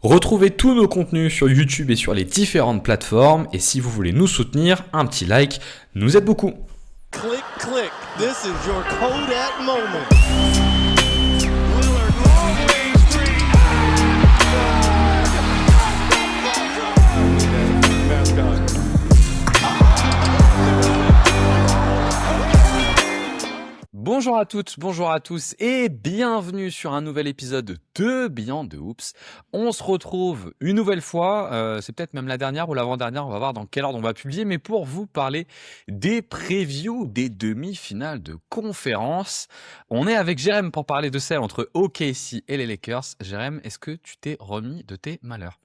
Retrouvez tous nos contenus sur YouTube et sur les différentes plateformes. Et si vous voulez nous soutenir, un petit like nous aide beaucoup. Click, click. This is your Kodak moment. Bonjour à toutes, bonjour à tous et bienvenue sur un nouvel épisode de Beyond the Hoops. On se retrouve une nouvelle fois, c'est peut-être même la dernière ou l'avant-dernière, on va voir dans quel ordre on va publier, mais pour vous parler des previews des demi-finales de conférence. On est avec Jérém pour parler de celle entre OKC et les Lakers. Jérém, est-ce que tu t'es remis de tes malheurs?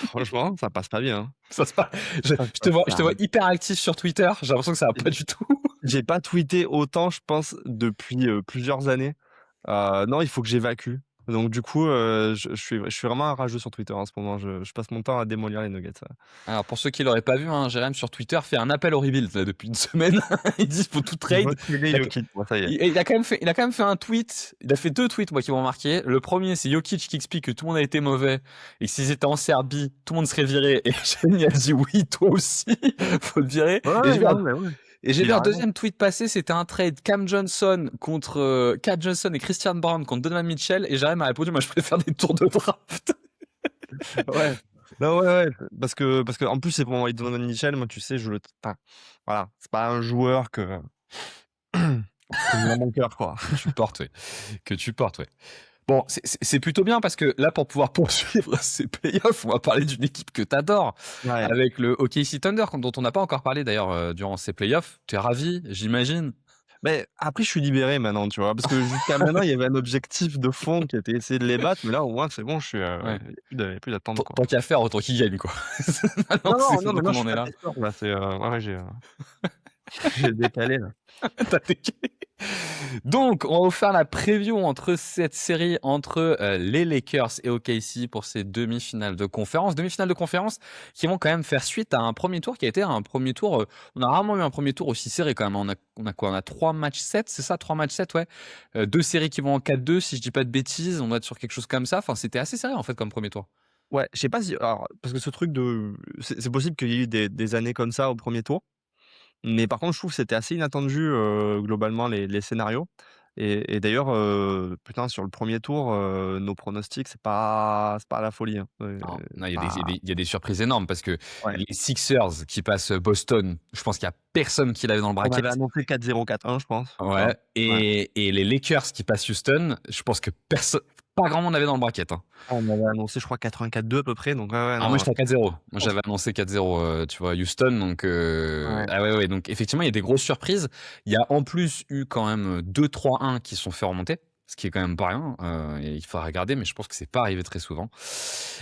Franchement, ça passe pas bien, hein. Ça se passe. Je te vois hyper actif sur Twitter, j'ai l'impression que ça va pas du tout. J'ai pas tweeté autant, je pense, depuis plusieurs années. Non, il faut que j'évacue. Donc du coup, je suis vraiment un rageux sur Twitter en ce moment. Je passe mon temps à démolir les Nuggets. Alors pour ceux qui l'auraient pas vu, hein, Jérém sur Twitter fait un appel au rebuild là, depuis une semaine. Il dit qu'il faut tout trade. Jokic, bon, ça y est. Il a quand même fait un tweet. Il a fait 2 tweets moi qui m'ont marqué. Le premier c'est Jokic qui explique que tout le monde a été mauvais et que s'ils étaient en Serbie, tout le monde serait viré. Et Jérém a dit oui, toi aussi, faut le virer. Et j'ai vu un deuxième tweet passer, c'était un trade Cam Johnson et Christian Brown contre Donovan Mitchell. Et Jérém a répondu, moi je préfère des tours de draft. Ouais. Non, ouais, parce que en plus c'est pour moi Donovan Mitchell, moi tu sais, enfin, voilà, c'est pas un joueur que dans mon cœur quoi. Que tu portes, ouais. Bon, c'est plutôt bien parce que là, pour pouvoir poursuivre ces playoffs, on va parler d'une équipe que t'adores, avec le OKC Thunder, dont on n'a pas encore parlé d'ailleurs durant ces playoffs. T'es ravi, j'imagine. Mais après, je suis libéré maintenant, tu vois, parce que jusqu'à maintenant, il y avait un objectif de fond qui était essayer de les battre, mais là, au moins, c'est bon, il n'y a plus d'attente. Tant qu'à faire, autant qu'ils gagnent, quoi. Non, mais je suis là. J'ai décalé, là. T'as décalé. Donc, on va vous faire la preview entre cette série entre les Lakers et OKC pour ces demi-finales de conférence. Demi-finales de conférence qui vont quand même faire suite à un premier tour qui a été un premier tour. On a rarement eu un premier tour aussi serré quand même. On a quoi? On a 3 matchs 7, c'est ça? 3 matchs 7, ouais. 2 séries qui vont en 4-2, si je dis pas de bêtises. On doit être sur quelque chose comme ça. Enfin, c'était assez serré en fait comme premier tour. Ouais, je sais pas si. Alors, parce que ce truc de. C'est possible qu'il y ait eu des années comme ça au premier tour. Mais par contre, je trouve que c'était assez inattendu, globalement, les scénarios. Et d'ailleurs, putain, sur le premier tour, nos pronostics, c'est pas la folie, hein. Non, il y a des surprises énormes parce que Ouais. les Sixers qui passent Boston, je pense qu'il y a personne qui l'avait dans le On bracket. avait annoncé 4-0, 4-1, je pense. Ouais. Et les Lakers qui passent Houston, je pense que pas grand monde l'avait dans le bracket, hein. On avait annoncé, je crois, 4-1, 4-2 à peu près. Donc, Moi, j'étais à 4-0. Moi, j'avais annoncé 4-0, tu vois, Houston. Donc, ouais. Donc, effectivement, il y a des grosses surprises. Il y a en plus eu quand même 2-3-1 qui sont fait remonter, ce qui est quand même pas rien. Et il faudra regarder, mais je pense que c'est pas arrivé très souvent.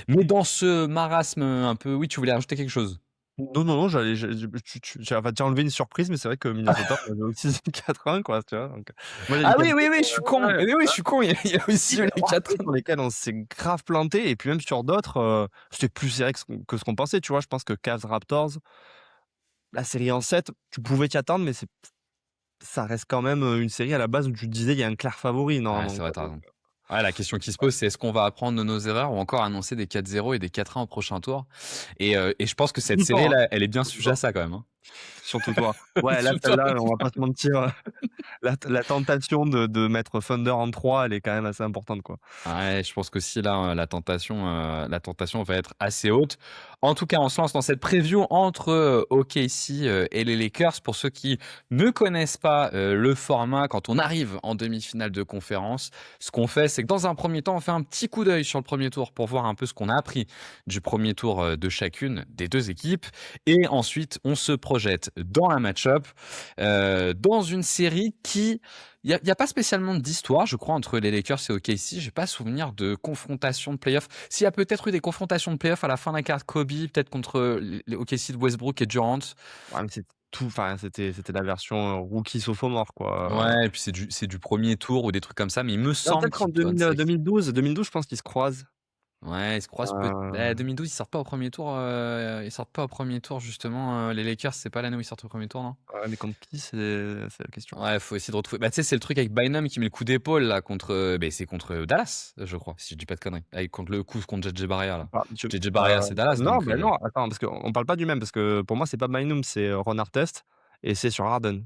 Mais dans ce marasme un peu, oui, tu voulais rajouter quelque chose? Non, tu as enlevé une surprise, mais c'est vrai que Minnesota avait aussi 4-1, quoi, tu vois. Donc, oui, je suis con. Oui, je suis con. Il y a aussi les 4 dans lesquels on s'est grave planté, et puis même sur d'autres, c'était plus serré que ce qu'on pensait, tu vois. Je pense que Cavs Raptors, la série en 7, tu pouvais t'y attendre, mais ça reste quand même une série à la base où tu te disais il y a un clair favori, normalement. Ouais, c'est vrai, t'as raison. Ouais, la question qui se pose, c'est est-ce qu'on va apprendre de nos erreurs ou encore annoncer des 4-0 et des 4-1 au prochain tour? Et je pense que cette série là, elle est bien sujet à ça quand même, hein. Surtout toi. Ouais, là, celle-là, on va pas se mentir. La tentation de mettre Thunder en 3, elle est quand même assez importante, quoi. Ouais, je pense qu'aussi là, la tentation va être assez haute. En tout cas, on se lance dans cette preview entre OKC et les Lakers. Pour ceux qui ne connaissent pas le format, quand on arrive en demi-finale de conférence, ce qu'on fait, c'est que dans un premier temps, on fait un petit coup d'œil sur le premier tour pour voir un peu ce qu'on a appris du premier tour de chacune des deux équipes. Et ensuite, on se projette dans un match-up, dans une série qui... Il n'y a pas spécialement d'histoire, je crois, entre les Lakers et OKC. J'ai pas souvenir de confrontation de playoffs. S'il y a peut-être eu des confrontations de playoffs à la fin de la carte Kobe, peut-être contre les OKC de Westbrook et Durant. Ouais, mais c'était la version rookie sophomore, quoi. Ouais, et puis c'est du premier tour ou des trucs comme ça, mais il me semble Peut-être en 2012, je pense qu'ils se croisent. Ouais, ils se croisent peut Heu, 2012, ils sortent pas au premier tour justement, les Lakers, c'est pas l'année où ils sortent au premier tour, non? ouais, mais contre qui, c'est la question. Ouais, faut essayer de retrouver bah, tu sais, c'est le truc avec Bynum qui met le coup d'épaule là contre, c'est contre, Dallas, je crois, si je dis pas de conneries. Avec contre le coup contre JJ Barea là. Bah, JJ Barea, c'est Dallas non, donc bah, non, attends, parce qu'on parle pas du même, parce que pour moi, c'est pas Bynum, c'est, Ron Artest et c'est sur Harden.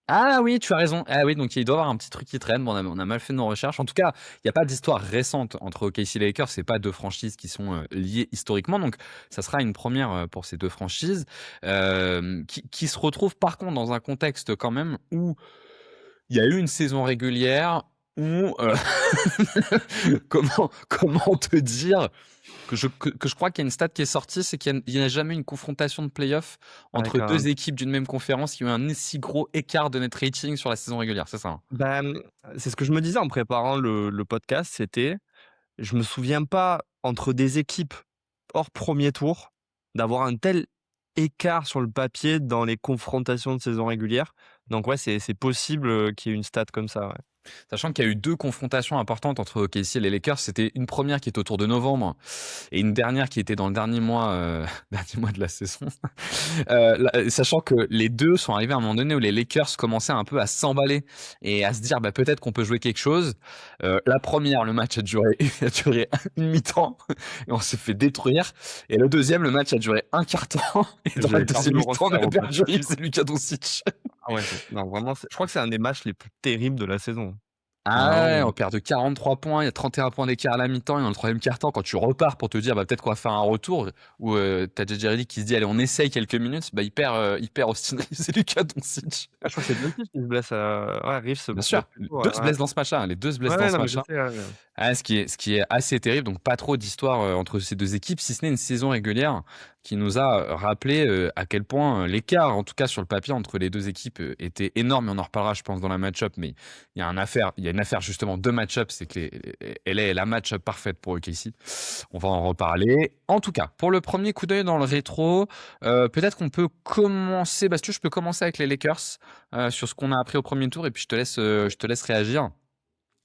ah oui, tu as raison. Ah oui, donc il doit y avoir un petit truc qui traîne. Bon, on a mal fait nos recherches. En tout cas, il y a pas d'histoire récente entre OKC et les Lakers. C'est pas 2 franchises qui sont, liées historiquement. Donc ça sera une première, pour ces 2 franchises, qui se retrouvent par contre dans un contexte quand même où il y a eu une saison régulière où, comment te dire? Que je crois qu'il y a une stat qui est sortie, c'est qu'il y a jamais une confrontation de play-off entre Avec 2 un équipes d'une même conférence qui ont un aussi gros écart de net rating sur la saison régulière, c'est ça, hein? bah, c'est ce que je me disais en préparant le podcast, c'était, je me souviens pas, entre des équipes hors premier tour, d'avoir un tel écart sur le papier dans les confrontations de saison régulière. Donc ouais, c'est possible, qu'il y ait une stat comme ça, ouais. Sachant qu'il y a eu 2 confrontations importantes entre OKC et les Lakers. C'était une première qui était autour de novembre et une dernière qui était dans le dernier mois, dernier mois de la saison. Là, sachant que les 2 sont arrivés à un moment donné où les Lakers commençaient un peu à s'emballer et à se dire: «Bah, peut-être qu'on peut jouer quelque chose». La première, le match a duré a duré une mi-temps et on s'est fait détruire et le deuxième, le match a duré un quart temps et dans la J'avais perdu deuxième le mi-temps, on roster a au perdu passage. Reeves et Luka Doncic. Ah ouais, non, vraiment, je crois que c'est un des matchs les plus terribles de la saison. Ah ouais, Vraiment, on perd de 43 points, il y a 31 points d'écart à la mi-temps et dans le troisième quart-temps, quand tu repars pour te dire: «Bah, peut-être qu'on va faire un retour» où, tu as JJ Redick qui se dit: «Allez, on essaye quelques minutes», bah, il perd Austin Reeves et Luka Doncic. je crois que c'est Doncic qui se blesse, ouais, Reeves se Bien blesse sûr, plus tôt, 2 ouais, se ouais. blessent dans ce match-là, les 2 se blessent Ouais, dans ouais, ce non, mais je match-là. sais, ouais, ouais. Ah, ce qui est assez terrible, donc pas trop d'histoire, entre ces 2 équipes, si ce n'est une saison régulière qui nous a, rappelé, à quel point, l'écart, en tout cas sur le papier, entre les 2 équipes, était énorme et on en reparlera, je pense, dans la match-up, mais il y a une affaire justement de match-up, c'est que elle est la match-up parfaite pour OKC. On va en reparler. En tout cas, pour le premier coup d'œil dans le rétro, peut-être qu'on peut commencer si tu veux, je peux commencer avec les Lakers, sur ce qu'on a appris au premier tour et puis je te laisse réagir.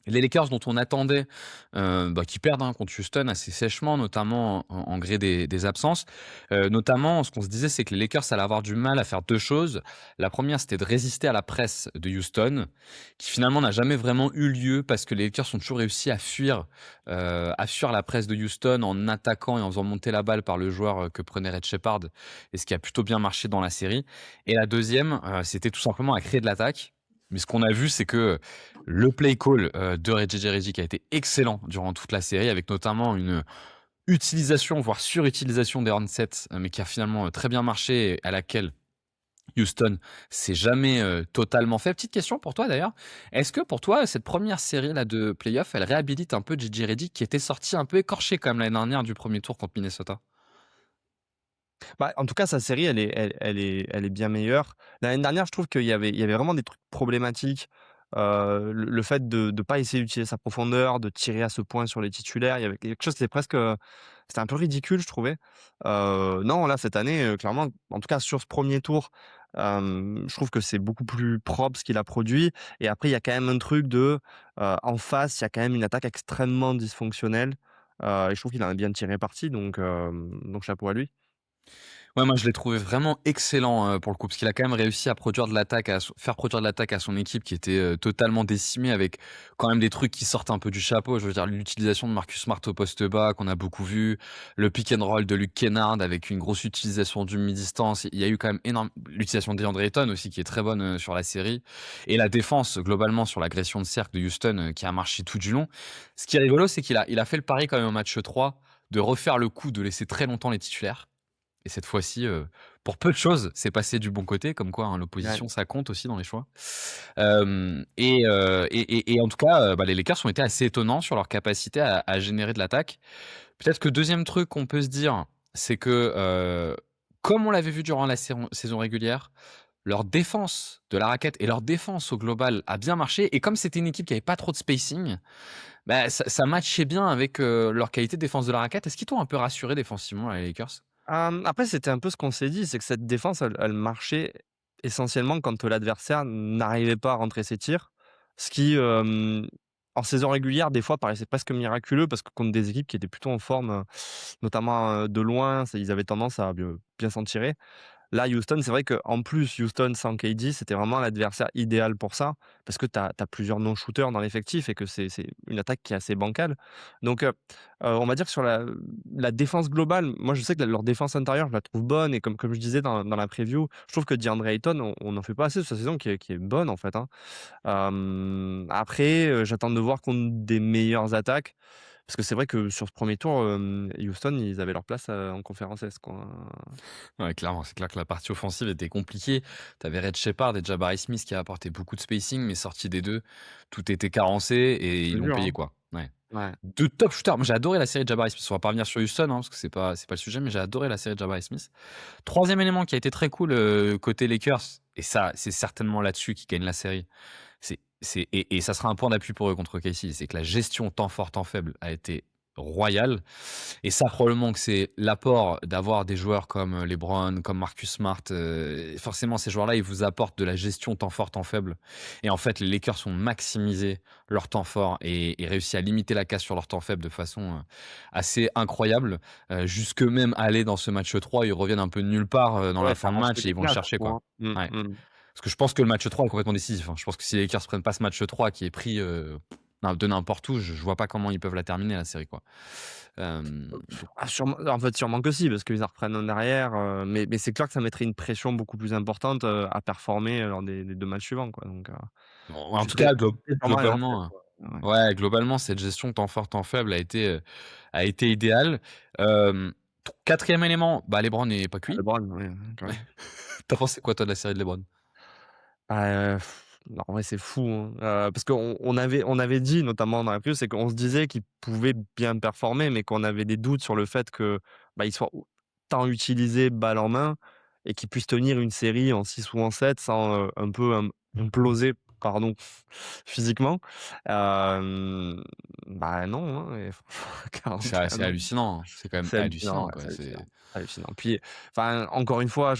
Les Lakers dont on attendait, qu'ils perdent, hein, contre Houston assez sèchement, notamment en gré des absences. Notamment, ce qu'on se disait, c'est que les Lakers allaient avoir du mal à faire 2 choses. La première, c'était de résister à la presse de Houston, qui finalement n'a jamais vraiment eu lieu parce que les Lakers ont toujours réussi à fuir la presse de Houston en attaquant et en faisant monter la balle par le joueur, que prenait Red Shepard et ce qui a plutôt bien marché dans la série. Et la deuxième, c'était tout simplement à créer de l'attaque. Mais ce qu'on a vu, c'est que le play call, de JJ Redick a été excellent durant toute la série, avec notamment une utilisation, voire surutilisation des handsets, mais qui a finalement, très bien marché et à laquelle Houston s'est jamais, totalement fait. Petite question pour toi d'ailleurs, est-ce que pour toi, cette première série là de playoff, elle réhabilite un peu JJ Redick qui était sorti un peu écorché quand même l'année dernière du premier tour contre Minnesota? Bah, en tout cas, sa série, elle est bien meilleure. L'année dernière, je trouve qu'il y avait vraiment des trucs problématiques. Le fait de ne pas essayer d'utiliser sa profondeur, de tirer à ce point sur les titulaires, il y avait quelque chose, c'était un peu ridicule, je trouvais. Non, là, cette année, clairement, en tout cas sur ce premier tour, je trouve que c'est beaucoup plus propre ce qu'il a produit et après il y a quand même un truc en face, il y a quand même une attaque extrêmement dysfonctionnelle, et je trouve qu'il en a bien tiré parti donc chapeau à lui. Ouais, moi je l'ai trouvé vraiment excellent, pour le coup, parce qu'il a quand même réussi à faire produire de l'attaque à son équipe qui était, totalement décimée avec quand même des trucs qui sortent un peu du chapeau. Je veux dire l'utilisation de Marcus Smart au poste bas qu'on a beaucoup vu, le pick and roll de Luke Kennard avec une grosse utilisation du mi-distance. Il y a eu quand même l'utilisation de DeAndre Ayton aussi qui est très bonne, sur la série et la défense globalement sur l'agression de cercle de Houston, qui a marché tout du long. Ce qui est rigolo, c'est qu'il a fait le pari quand même au match 3 de refaire le coup de laisser très longtemps les titulaires. Et cette fois-ci, pour peu de choses, c'est passé du bon côté, comme quoi, hein, Ouais. l'opposition, ça compte aussi dans les choix. Et en tout cas, les Lakers ont été assez étonnants sur leur capacité à générer de l'attaque. Peut-être que deuxième truc qu'on peut se dire, c'est que, comme on l'avait vu durant la saison régulière, leur défense de la raquette et leur défense au global a bien marché et comme c'était une équipe qui avait pas trop de spacing, ça matchait bien avec, leur qualité de défense de la raquette. Est-ce qu'ils t'ont un peu rassuré défensivement, les Lakers? Après, c'était un peu ce qu'on s'est dit, c'est que cette défense, elle marchait essentiellement quand l'adversaire n'arrivait pas à rentrer ses tirs. Ce qui, en saison régulière, des fois, paraissait presque miraculeux parce que contre des équipes qui étaient plutôt en forme, notamment, de loin, ils avaient tendance à bien s'en tirer. Là, Houston, c'est vrai qu'en plus, Houston sans KD, c'était vraiment l'adversaire idéal pour ça, parce que tu as plusieurs non-shooters dans l'effectif et que c'est une attaque qui est assez bancale. Donc, on va dire que sur la défense globale, moi, je sais que leur défense intérieure, je la trouve bonne et comme je disais dans la preview, je trouve que DeAndre Ayton, on n'en fait pas assez de sa saison qui est bonne, en fait, hein. Après, j'attends de voir contre des meilleures attaques, parce que c'est vrai que sur ce premier tour, Houston, ils avaient leur place, en conférence Est, quoi. Ouais, clairement, c'est clair que la partie offensive était compliquée. Tu avais Red Shepard et Jabari Smith qui a apporté beaucoup de spacing, mais sorti des deux, tout était carencé et ils C'est l'ont dur, payé, hein. quoi. Ouais. Ouais. De top shooters. Moi, j'ai adoré la série de Jabari Smith. On va pas revenir sur Houston, hein, parce que c'est pas le sujet, mais j'ai adoré la série de Jabari Smith. Troisième élément qui a été très cool côté Lakers, et ça, c'est certainement là-dessus qu'ils gagnent la série. Et ça sera un point d'appui pour eux contre KC, c'est que la gestion temps fort, temps faible a été royale. Et ça, probablement que c'est l'apport d'avoir des joueurs comme LeBron, comme Marcus Smart. Forcément, ces joueurs-là, ils vous apportent de la gestion temps fort, temps faible. Et en fait, les Lakers ont maximisé leur temps fort et réussi à limiter la casse sur leur temps faible de façon assez incroyable. Jusque même aller dans ce match 3, ils reviennent un peu de nulle part dans Ouais, la ça fin de range match et les ils vont le classes, chercher, quoi, quoi. hein. Ouais. Mmh. Parce que je pense que le match 3 est complètement décisif, hein. Je pense que si les Lakers prennent pas ce match 3 qui est pris de n'importe où, je vois pas comment ils peuvent la terminer, la série, quoi. Donc, Ah sûrement, en fait, sûrement que si, parce qu'ils en reprennent en arrière, mais c'est clair que ça mettrait une pression beaucoup plus importante, à performer lors des 2 matchs suivants, quoi, donc en tu tout serais cas, sûrement un stress, globalement, quoi. Ouais. ouais, globalement, cette gestion temps fort, temps faible a été idéale. Hem, 4e élément, bah, LeBron n'est pas Ah cuit. LeBron, ouais, quand Ouais. même. Tu pensé quoi, toi, de la série de LeBron? Bah, non, en vrai, c'est fou, hein, parce qu'on avait dit, notamment dans la preview, c'est qu'on se disait qu'il pouvait bien performer, mais qu'on avait des doutes sur le fait que, bah, il soit autant utilisé balle en main et qu'il puisse tenir une série en 6 ou en 7 sans, un peu imploser, pardon, physiquement. Bah, non, hein, et franchement, C'est 41 ans. hallucinant, hein. C'est quand même C'est hallucinant, hallucinant, ouais, quoi. c'est hallucinant, hallucinant. Puis, enfin, encore une fois,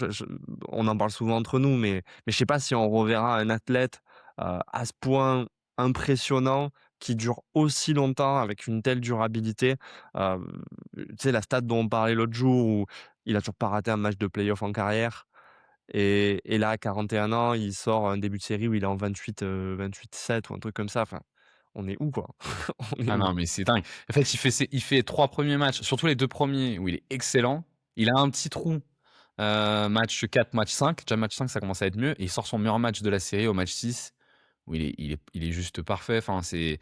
on en parle souvent entre nous, mais je sais pas si on reverra un athlète, à ce point impressionnant, qui dure aussi longtemps avec une telle durabilité. Hem, Tu sais, la stat dont on parlait l'autre jour où il a toujours pas raté un match de play-off en carrière et là, à 41 ans, il sort un début de série où il est en 28-7 ou un truc comme ça. Enfin, on est où, quoi? On est Ah où? non, mais c'est dingue. En fait, il fait 3 premiers matchs, surtout les 2 premiers où il est excellent. Il a un petit trou, match 4, match 5. Déjà match 5, ça commence à être mieux et il sort son meilleur match de la série au match 6 où il est juste parfait. Enfin, c'est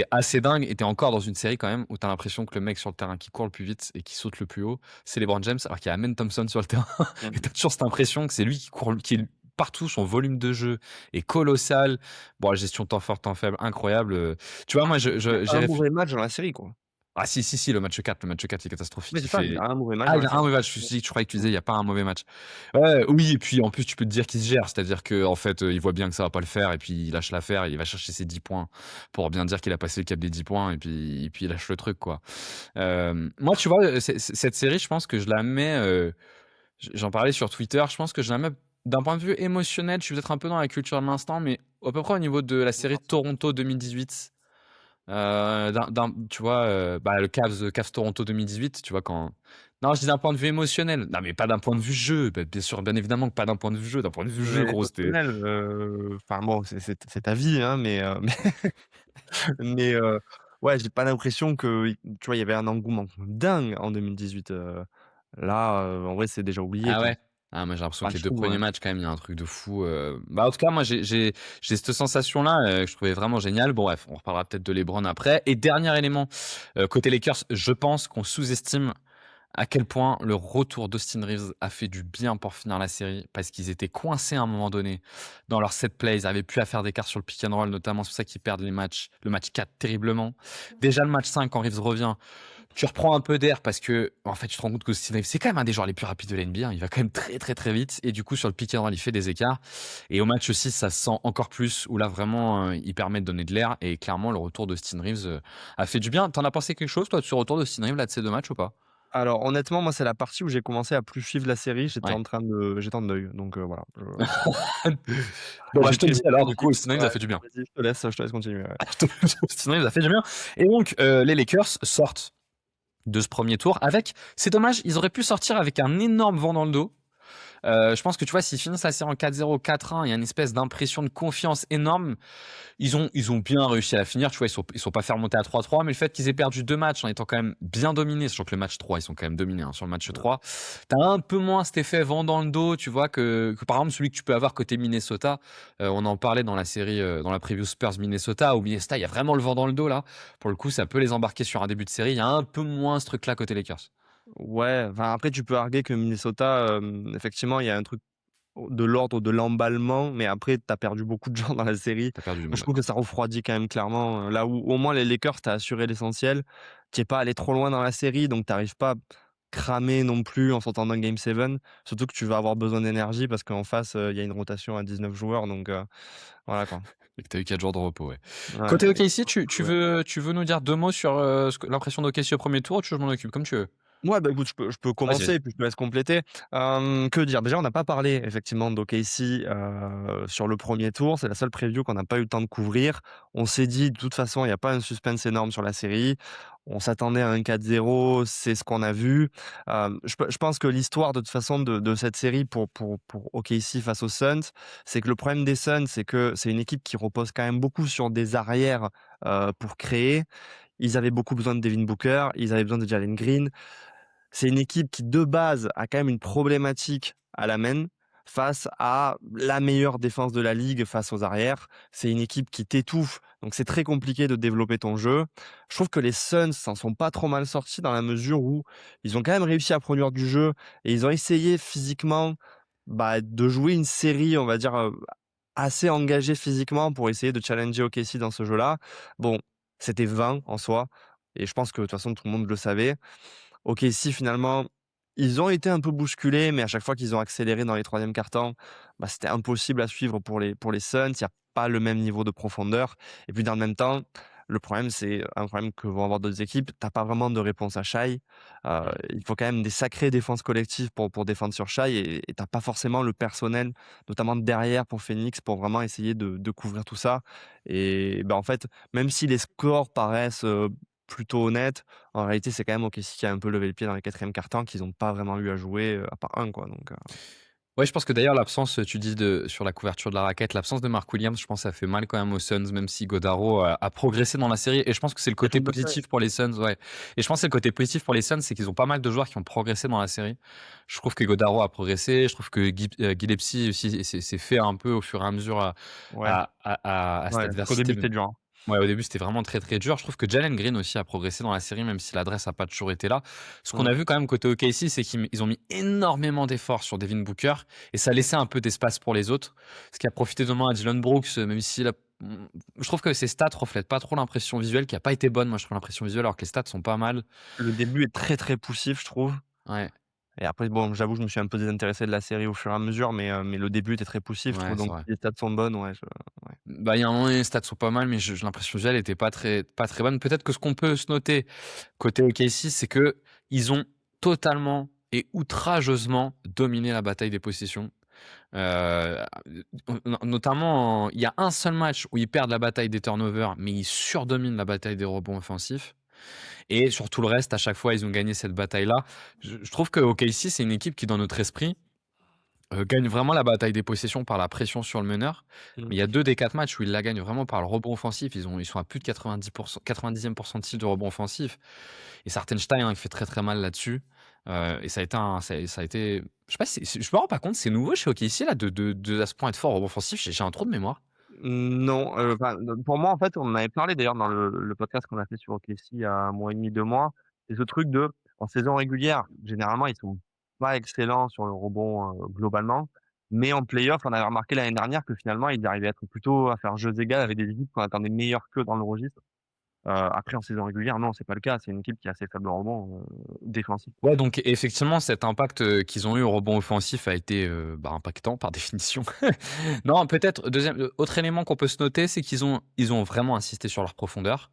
assez dingue et tu encore dans une série quand même où tu as l'impression que le mec sur le terrain qui court le plus vite et qui saute le plus haut, c'est LeBron James, alors qu'il y a Amen Thompson sur le terrain et tu as toujours cette impression que c'est lui qui est partout. Son volume de jeu est colossal. Bon, la gestion temps fort, temps faible, incroyable. Tu vois, Ah, moi, il a j'ai un réfl mauvais match dans la série, quoi. ah si, le match 4 est Mais catastrophique. c'est Il ça, il fait a un mauvais match ah, dans il la a un série. mauvais match. Je me suis dit, je croyais que tu Mmh. disais il y a pas un mauvais match. Ouais, oui et puis en plus tu peux te dire qu'il se gère, c'est-à-dire qu'en fait, il voit bien que ça va pas le faire et puis il lâche l'affaire, il va chercher ses 10 points pour bien dire qu'il a passé le cap des 10 points et puis il lâche le truc, quoi. Moi, tu vois, cette série, je pense que je la mets, j'en parlais sur Twitter, je pense que je la mets d'un point de vue émotionnel, je suis peut-être un peu dans la culture de l'instant, mais à peu près au niveau de la série de Toronto 2018. Tu vois, bah, le Cavs Toronto 2018, tu vois, quand non, je dis d'un point de vue émotionnel. Non, mais pas d'un point de vue jeu, bah, bien sûr, bien évidemment que pas d'un point de vue jeu. D'un point de vue jeu, gros, c'était Émotionnel, enfin bon, c'est ta vie, hein, mais ouais, j'ai pas l'impression que tu vois, il y avait un engouement dingue en 2018, là, en vrai, c'est déjà oublié, ah quoi. ouais? Ah, moi, j'ai l'impression Enfin, que les je 2 trouve, premiers ouais. matchs, quand même, il y a un truc de fou, bah, en tout cas, moi, j'ai cette sensation-là, que je trouvais vraiment géniale. Bon bref, on reparlera peut-être de LeBron après et dernier élément, côté Lakers, je pense qu'on sous-estime à quel point le retour d'Austin Reeves a fait du bien pour finir la série, parce qu'ils étaient coincés à un moment donné dans leur set play. Ils n'arrivaient plus à faire d'écart sur le pick and roll, notamment. C'est pour ça qu'ils perdent les matchs, le match 4 terriblement. Déjà, le match 5, quand Reeves revient, tu reprends un peu d'air parce que, en fait, tu te rends compte que Austin Reeves, c'est quand même un des joueurs les plus rapides de la NBA. Il va quand même très, très, très vite. Et du coup, sur le pick and roll, il fait des écarts. Et au match 6, ça se sent encore plus, où là, vraiment, il permet de donner de l'air. Et clairement, le retour d'Austin Reeves a fait du bien. T'en as pensé quelque chose, toi, de ce retour d'Austin Reeves, là, de ces 2 matchs ou pas? Alors honnêtement, moi, c'est la partie où j'ai commencé à plus suivre la série. Ouais. J'étais en deuil, donc voilà, je Bon, bah, je te le j'étais dis alors, du nostalgique. coup, Houston Ouais, ça fait du bien. vas-y, je te laisse continuer, ouais. Houston ça fait du bien. Et donc, les Lakers sortent de ce premier tour avec, c'est dommage, ils auraient pu sortir avec un énorme vent dans le dos. Je pense que tu vois, s'ils finissent la série en 4-0, 4-1, il y a une espèce d'impression de confiance énorme. Ils ont bien réussi à la finir, tu vois, ils sont pas fait remonter à 3-3, mais le fait qu'ils aient perdu 2 matchs en étant quand même bien dominés, sachant que le match 3, ils sont quand même dominés, hein, sur le match 3, t'as un peu moins cet effet vent dans le dos, tu vois, que par exemple celui que tu peux avoir côté Minnesota. On en parlait dans la série, dans la preview Spurs Minnesota, où Minnesota, il y a vraiment le vent dans le dos là. Pour le coup, ça peut les embarquer sur un début de série. Il y a un peu moins ce truc-là côté Lakers. Ouais, enfin, après tu peux arguer que Minnesota, effectivement, il y a un truc de l'ordre de l'emballement, mais après tu as perdu beaucoup de gens dans la série. T'as perdu du Je monde, ouais. trouve que ça refroidit quand même clairement, là où au moins les Lakers, tu as assuré l'essentiel. Tu es pas allé trop loin dans la série, donc tu arrives pas à cramer non plus en sortant d'un game 7. Surtout que tu vas avoir besoin d'énergie parce qu'en face, il y a une rotation à 19 joueurs, donc voilà quoi. Et que t'as eu 4 jours de repos, ouais. Ouais, Côté OKC, tu ouais. veux nous dire 2 mots sur l'impression d'OKC au premier tour, ou tu veux que je m'en occupe? Comme tu veux. Ouais, bah, écoute, je peux Vas-y, commencer vas-y. et puis je te laisse compléter. Que dire? Déjà, on n'a pas parlé effectivement d'OKC, sur le premier tour. C'est la seule preview qu'on n'a pas eu le temps de couvrir. On s'est dit: «De toute façon, il y a pas un suspense énorme sur la série». On s'attendait à un 4-0, c'est ce qu'on a vu. Je pense que l'histoire de toute façon de cette série pour OKC face aux Suns, c'est que le problème des Suns, c'est que c'est une équipe qui repose quand même beaucoup sur des arrières, pour créer. Ils avaient beaucoup besoin de Devin Booker, ils avaient besoin de Jalen Green. C'est une équipe qui, de base, a quand même une problématique à la main face à la meilleure défense de la ligue face aux arrières. C'est une équipe qui t'étouffe, donc c'est très compliqué de développer ton jeu. Je trouve que les Suns s'en sont pas trop mal sortis dans la mesure où ils ont quand même réussi à produire du jeu et ils ont essayé physiquement, bah, de jouer une série, on va dire, assez engagée physiquement pour essayer de challenger OKC dans ce jeu-là. Bon, c'était vain en soi et je pense que de toute façon tout le monde le savait. OKC finalement, ils ont été un peu bousculés, mais à chaque fois qu'ils ont accéléré dans les 3e quart-temps, bah, c'était impossible à suivre pour les Suns. Il y a pas le même niveau de profondeur et puis dans le même temps, le problème, c'est un problème que vont avoir d'autres équipes, tu as pas vraiment de réponse à Shai. Mmh. Il faut quand même des sacrées défenses collectives pour défendre sur Shai et tu as pas forcément le personnel, notamment derrière pour Phoenix, pour vraiment essayer de couvrir tout ça et bah, en fait, même si les scores paraissent, plutôt honnêtes, en réalité, c'est quand même OKC qui a un peu levé le pied dans les 4e quart-temps, qu'ils ont pas vraiment eu à jouer, à part un quoi, donc Ouais, je pense que d'ailleurs l'absence, tu dis sur la couverture de la raquette, l'absence de Mark Williams, je pense que ça fait mal quand même aux Suns, même si Godaro a progressé dans la série. Et je pense que c'est le il a fait côté une bonne série. positif pour les Suns, ouais. Et je pense que c'est le côté positif pour les Suns, c'est qu'ils ont pas mal de joueurs qui ont progressé dans la série. Je trouve que Godaro a progressé, je trouve que Gillespie aussi s'est fait un peu au fur et à mesure Ouais, à cette ouais, parce qu'au adversité. début, c'était dur, hein. Ouais, au début, c'était vraiment très, très dur. Je trouve que Jalen Green aussi a progressé dans la série, même si l'adresse a pas toujours été là. Ce qu'on Mmh. a vu quand même côté OKC, c'est qu'ils ont mis énormément d'efforts sur Devin Booker et ça laissait un peu d'espace pour les autres. Ce qui a profité notamment à Dylan Brooks, même si je trouve que ses stats reflètent pas trop l'impression visuelle, qui a pas été bonne. Moi, je trouve l'impression visuelle, alors que les stats sont pas mal. Le début est très, très poussif, je trouve Ouais, et après bon, j'avoue, je me suis un peu désintéressé de la série au fur et à mesure, mais le début était très poussif, je trouve, ouais, c'est donc vrai. si les stats sont bonnes, ouais, ouais. Bah, il y a un moment, les stats sont pas mal, mais j'ai l'impression visuelle était pas très bonne. Peut-être que ce qu'on peut se noter côté OKC, c'est que ils ont totalement et outrageusement dominé la bataille des possessions. Heu, notamment, il y a un seul match où ils perdent la bataille des turnovers, mais ils surdominent la bataille des rebonds offensifs et sur tout le reste, à chaque fois, ils ont gagné cette bataille-là. Je trouve que OKC, c'est une équipe qui, dans notre esprit, gagne vraiment la bataille des possessions par la pression sur le meneur. Mmh. Mais il y a 2 des 4 matchs où ils la gagnent vraiment par le rebond offensif. Ils sont à plus de 90e pourcentile de rebond offensif et Hartenstein, hein, il fait très, très mal là-dessus. Et ça a été je sais pas si je me rends pas compte, c'est nouveau chez OKC là de à ce point être fort au rebond offensif? J'ai un trou de mémoire. Non, enfin, pour moi, en fait, on en avait parlé d'ailleurs dans le podcast qu'on a fait sur OKC il y a 1 mois et demi, 2 mois. C'est ce truc de en saison régulière, généralement, ils sont pas excellents sur le rebond, globalement, mais en play-off, on avait remarqué l'année dernière que finalement, ils arrivaient à être plutôt à faire jeux égal avec des équipes qu'on attendait meilleures qu'eux dans le registre. Après en saison régulière, non, c'est pas le cas. C'est une équipe qui est assez faible au rebond, défensif, quoi. Ouais, donc effectivement, cet impact, qu'ils ont eu au rebond offensif a été, bah, impactant par définition. Non, peut-être autre élément qu'on peut se noter, c'est ils ont vraiment insisté sur leur profondeur.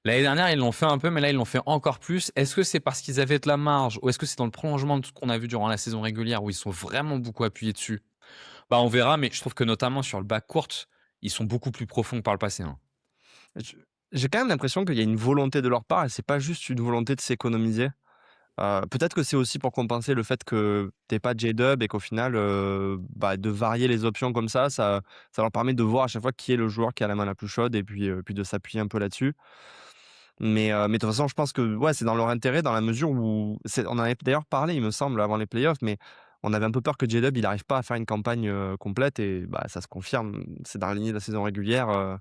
L'année dernière, ils l'ont fait un peu, mais là, ils l'ont fait encore plus. Est-ce que c'est parce qu'ils avaient de la marge ou est-ce que c'est dans le prolongement de ce qu'on a vu durant la saison régulière où ils sont vraiment beaucoup appuyés dessus? Bah, on verra, mais je trouve que notamment sur le backcourt, ils sont beaucoup plus profonds que par le passé, hein. Je j'ai quand même l'impression qu'il y a une volonté de leur part et c'est pas juste une volonté de s'économiser. Peut-être que c'est aussi pour compenser le fait que tu pas J-Dub et qu'au final, bah, de varier les options comme ça leur permet de voir à chaque fois qui est le joueur qui a la main la plus chaude et puis de s'appuyer un peu là-dessus. Mais de toute façon, je pense que, ouais, c'est dans leur intérêt dans la mesure où on en avait d'ailleurs parlé, il me semble, avant les playoffs, mais on avait un peu peur que J-Dub, il arrive pas à faire une campagne, complète et bah, ça se confirme. C'est dans la lignée de la saison régulière,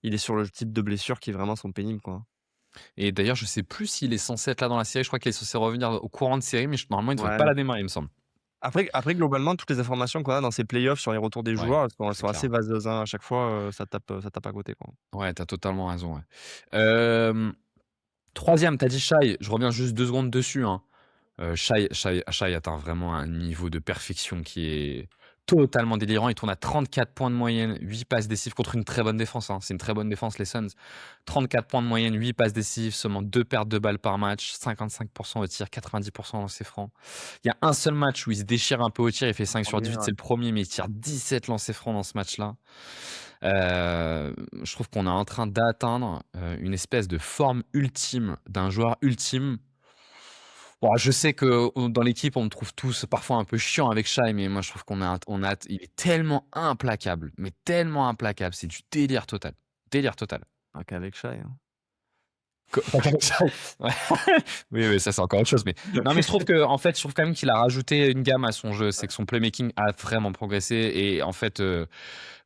il est sur le type de blessures qui vraiment sont pénibles, quoi. Et d'ailleurs, je sais plus s'il est censé être là dans la série. Je crois qu'il est censé revenir au courant de série, mais normalement, il ne devrait pas Ouais. la démarrer, il me semble. Après globalement, toutes les informations qu'on a dans ces playoffs sur les retours des Ouais, joueurs, elles c'est sont assez clair. vaseuses, hein. À chaque fois, ça tape à côté, quoi. Ouais, t'as totalement raison, ouais. Euh, Troisième, t'as dit Shai. Je reviens juste 2 secondes dessus, hein. Shai atteint vraiment un niveau de perfection qui est totalement délirant. Il tourne à 34 points de moyenne, 8 passes décisives contre une très bonne défense, hein. C'est une très bonne défense, les Suns. 34 points de moyenne, 8 passes décisives, seulement 2 pertes de balles par match, 55% au tir, 90% au lancer franc. Il y a un seul match où il se déchire un peu au tir, il fait 5 sur 18, Ouais. c'est le premier, mais il tire 17 lancers francs dans ce match-là. Je trouve qu'on est en train d'atteindre une espèce de forme ultime d'un joueur ultime. Bon, je sais que dans l'équipe, on me trouve tous parfois un peu chiant avec Shai, mais moi je trouve il est tellement implacable, mais tellement implacable, c'est du délire total, délire total. Pas qu'avec Shai, hein. Pas qu'avec Shai. Ouais. Oui, oui, ça c'est encore autre chose, mais non, mais je trouve que en fait, je trouve quand même qu'il a rajouté une gamme à son jeu, c'est que son playmaking a vraiment progressé et en fait,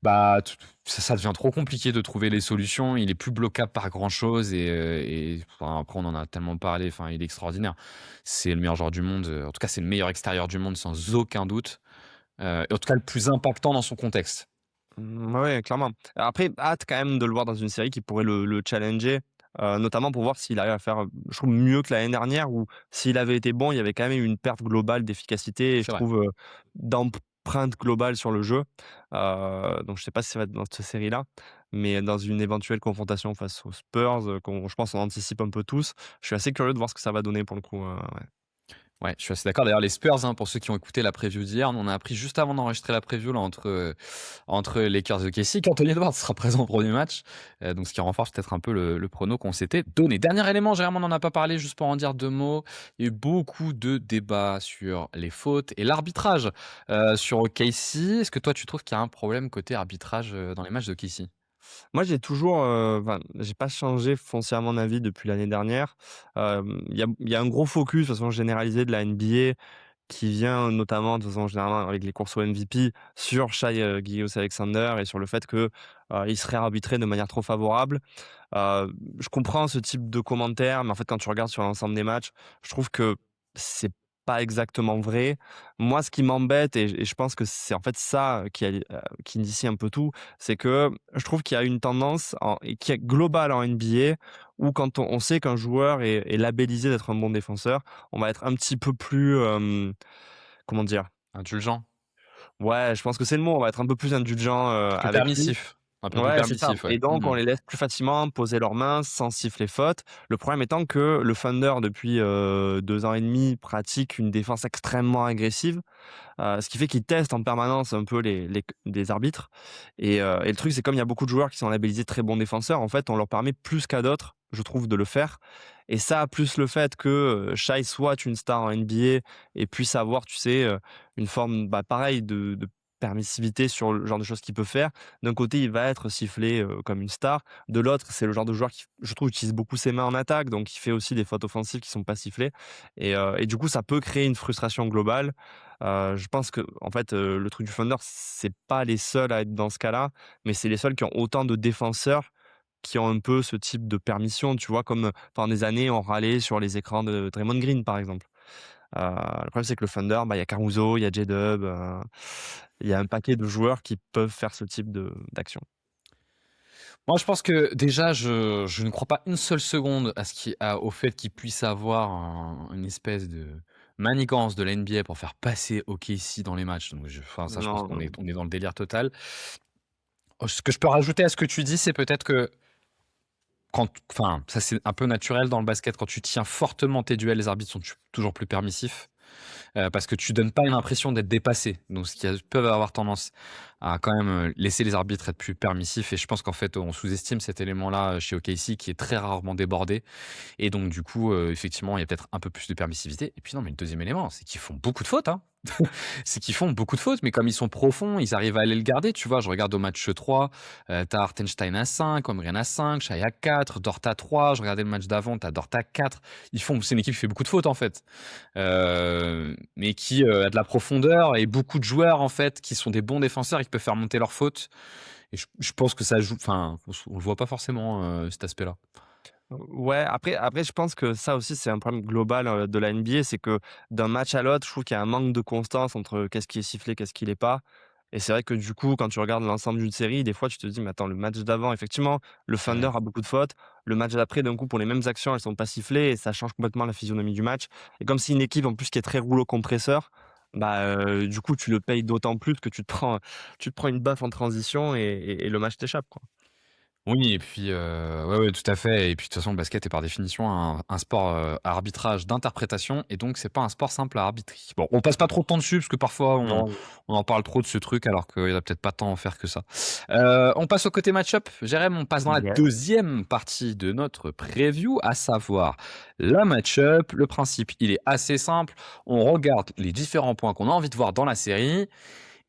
bah, ça devient trop compliqué de trouver les solutions. Il est plus bloquable par grand chose et enfin, après on en a tellement parlé. Enfin, il est extraordinaire. C'est le meilleur joueur du monde. En tout cas, c'est le meilleur extérieur du monde sans aucun doute. Et en tout cas, le plus impactant dans son contexte. Ouais, clairement. Après, hâte quand même de le voir dans une série qui pourrait le challenger, notamment pour voir s'il arrive à faire, je trouve mieux que l'année dernière où s'il avait été bon, il y avait quand même eu une perte globale d'efficacité et je C'est vrai. trouve, d'empreinte globale sur le jeu. Donc je sais pas si ça va être dans cette série-là, mais dans une éventuelle confrontation face aux Spurs, je pense on anticipe un peu tous, je suis assez curieux de voir ce que ça va donner pour le coup, ouais. Ouais, je suis assez d'accord. D'ailleurs, les Spurs, hein, pour ceux qui ont écouté la preview d'hier, on en a appris juste avant d'enregistrer la preview là, entre Lakers et OKC qu'Anthony Edwards sera présent au premier match. Donc, ce qui renforce peut-être un peu le prono qu'on s'était donné. Dernier élément, Jérôme, on n'en a pas parlé, juste pour en dire 2 mots. Il y a eu beaucoup de débats sur les fautes et l'arbitrage sur OKC. Est-ce que toi, tu trouves qu'il y a un problème côté arbitrage dans les matchs de OKC? Moi, j'ai toujours, enfin, j'ai pas changé foncièrement d'avis depuis l'année dernière. Il y a un gros focus de façon généralisée de la NBA qui vient notamment de façon généralement avec les courses au MVP sur Shai, Gilgeous-Alexander et sur le fait que, il serait arbitré de manière trop favorable. Je comprends ce type de commentaire, mais en fait, quand tu regardes sur l'ensemble des matchs, je trouve que c'est pas exactement vrai. Moi, ce qui m'embête et je pense que c'est en fait ça qui initie un peu tout, c'est que je trouve qu'il y a une tendance et qui est globale en NBA où quand on sait qu'un joueur est labellisé d'être un bon défenseur, on va être un petit peu plus, comment dire? Indulgent? Ouais, je pense que c'est le mot, on va être un peu plus indulgent, Plus avec lui. permissif? Un peu plus Ouais, c'est ça permissif, ouais. et donc on les laisse plus facilement poser leurs mains sans siffler faute. Le problème étant que le Thunder depuis, 2 ans et demi pratique une défense extrêmement agressive, ce qui fait qu'ils testent en permanence un peu les arbitres et le truc c'est comme il y a beaucoup de joueurs qui sont labellisés très bons défenseurs, en fait, on leur permet plus qu'à d'autres, je trouve, de le faire et ça, plus le fait que, Shai soit une star en NBA et puisse avoir, tu sais, une forme, bah, pareil de permissivité sur le genre de choses qu'il peut faire. D'un côté, il va être sifflé, comme une star. De l'autre, c'est le genre de joueur qui, je trouve, utilise beaucoup ses mains en attaque, donc il fait aussi des fautes offensives qui sont pas sifflées et du coup, ça peut créer une frustration globale. Je pense que en fait, le truc du Thunder, c'est pas les seuls à être dans ce cas-là, mais c'est les seuls qui ont autant de défenseurs qui ont un peu ce type de permission, tu vois? Comme, pendant des années, on râlait sur les écrans de Draymond Green, par exemple. Le problème, c'est que le Thunder, bah, il y a Caruso, il y a J-Dub, il y a un paquet de joueurs qui peuvent faire ce type d'action. Moi, je pense que déjà, je ne crois pas une seule seconde au fait qu'il puisse avoir une espèce de manigance de la NBA pour faire passer OKC dans les matchs. Donc, enfin, ça, je pense Non, qu'on non. est dans le délire total. Ce que je peux rajouter à ce que tu dis, c'est peut-être que enfin, ça c'est un peu naturel dans le basket. Quand tu tiens fortement tes duels, les arbitres sont toujours plus permissifs. Parce que tu donnes pas une impression d'être dépassé. Donc, ce qui peuvent avoir tendance à quand même laisser les arbitres être plus permissifs. Et je pense qu'en fait, on sous-estime cet élément-là chez OKC qui est très rarement débordé. Et donc, du coup, effectivement, il y a peut-être un peu plus de permissivité. Et puis, non, mais le deuxième élément, c'est qu'ils font beaucoup de fautes. Hein. C'est qu'ils font beaucoup de fautes, mais comme ils sont profonds, ils arrivent à aller le garder. Tu vois, je regarde au match 3, t'as Hartenstein à 5, Omrien à 5, Shai à 4, Dort à 3. Je regardais le match d'avant, t'as Dort à 4. C'est une équipe qui fait beaucoup de fautes, en fait. Mais qui a de la profondeur et beaucoup de joueurs, en fait, qui sont des bons défenseurs et qui peuvent faire monter leurs fautes. Et je pense que ça joue. Enfin, on le voit pas forcément, cet aspect-là. Ouais, après je pense que ça aussi, c'est un problème global, de la NBA, c'est que d'un match à l'autre, je trouve qu'il y a un manque de constance entre qu'est-ce qui est sifflé, qu'est-ce qui l'est pas. Et c'est vrai que du coup, quand tu regardes l'ensemble d'une série, des fois tu te dis: «Mais attends, le match d'avant, effectivement, le Thunder Ouais. a beaucoup de fautes. Le match d'après, d'un coup, pour les mêmes actions, elles sont pas sifflées et ça change complètement la physionomie du match». Et comme c'est une équipe en plus qui est très rouleau compresseur, bah, du coup, tu le payes d'autant plus que tu te prends une baffe en transition et le match t'échappe, quoi. Oui et puis, ouais, ouais, tout à fait et puis de toute façon le basket est par définition un sport, à arbitrage d'interprétation et donc c'est pas un sport simple à arbitrer. Bon, on passe pas trop de temps dessus parce que parfois Non. on en parle trop de ce truc alors qu'il y a peut-être pas tant à faire que ça. On passe au côté match-up. Jérém, on passe dans la Ouais. deuxième partie de notre preview, à savoir la match-up. Le principe, il est assez simple. On regarde les différents points qu'on a envie de voir dans la série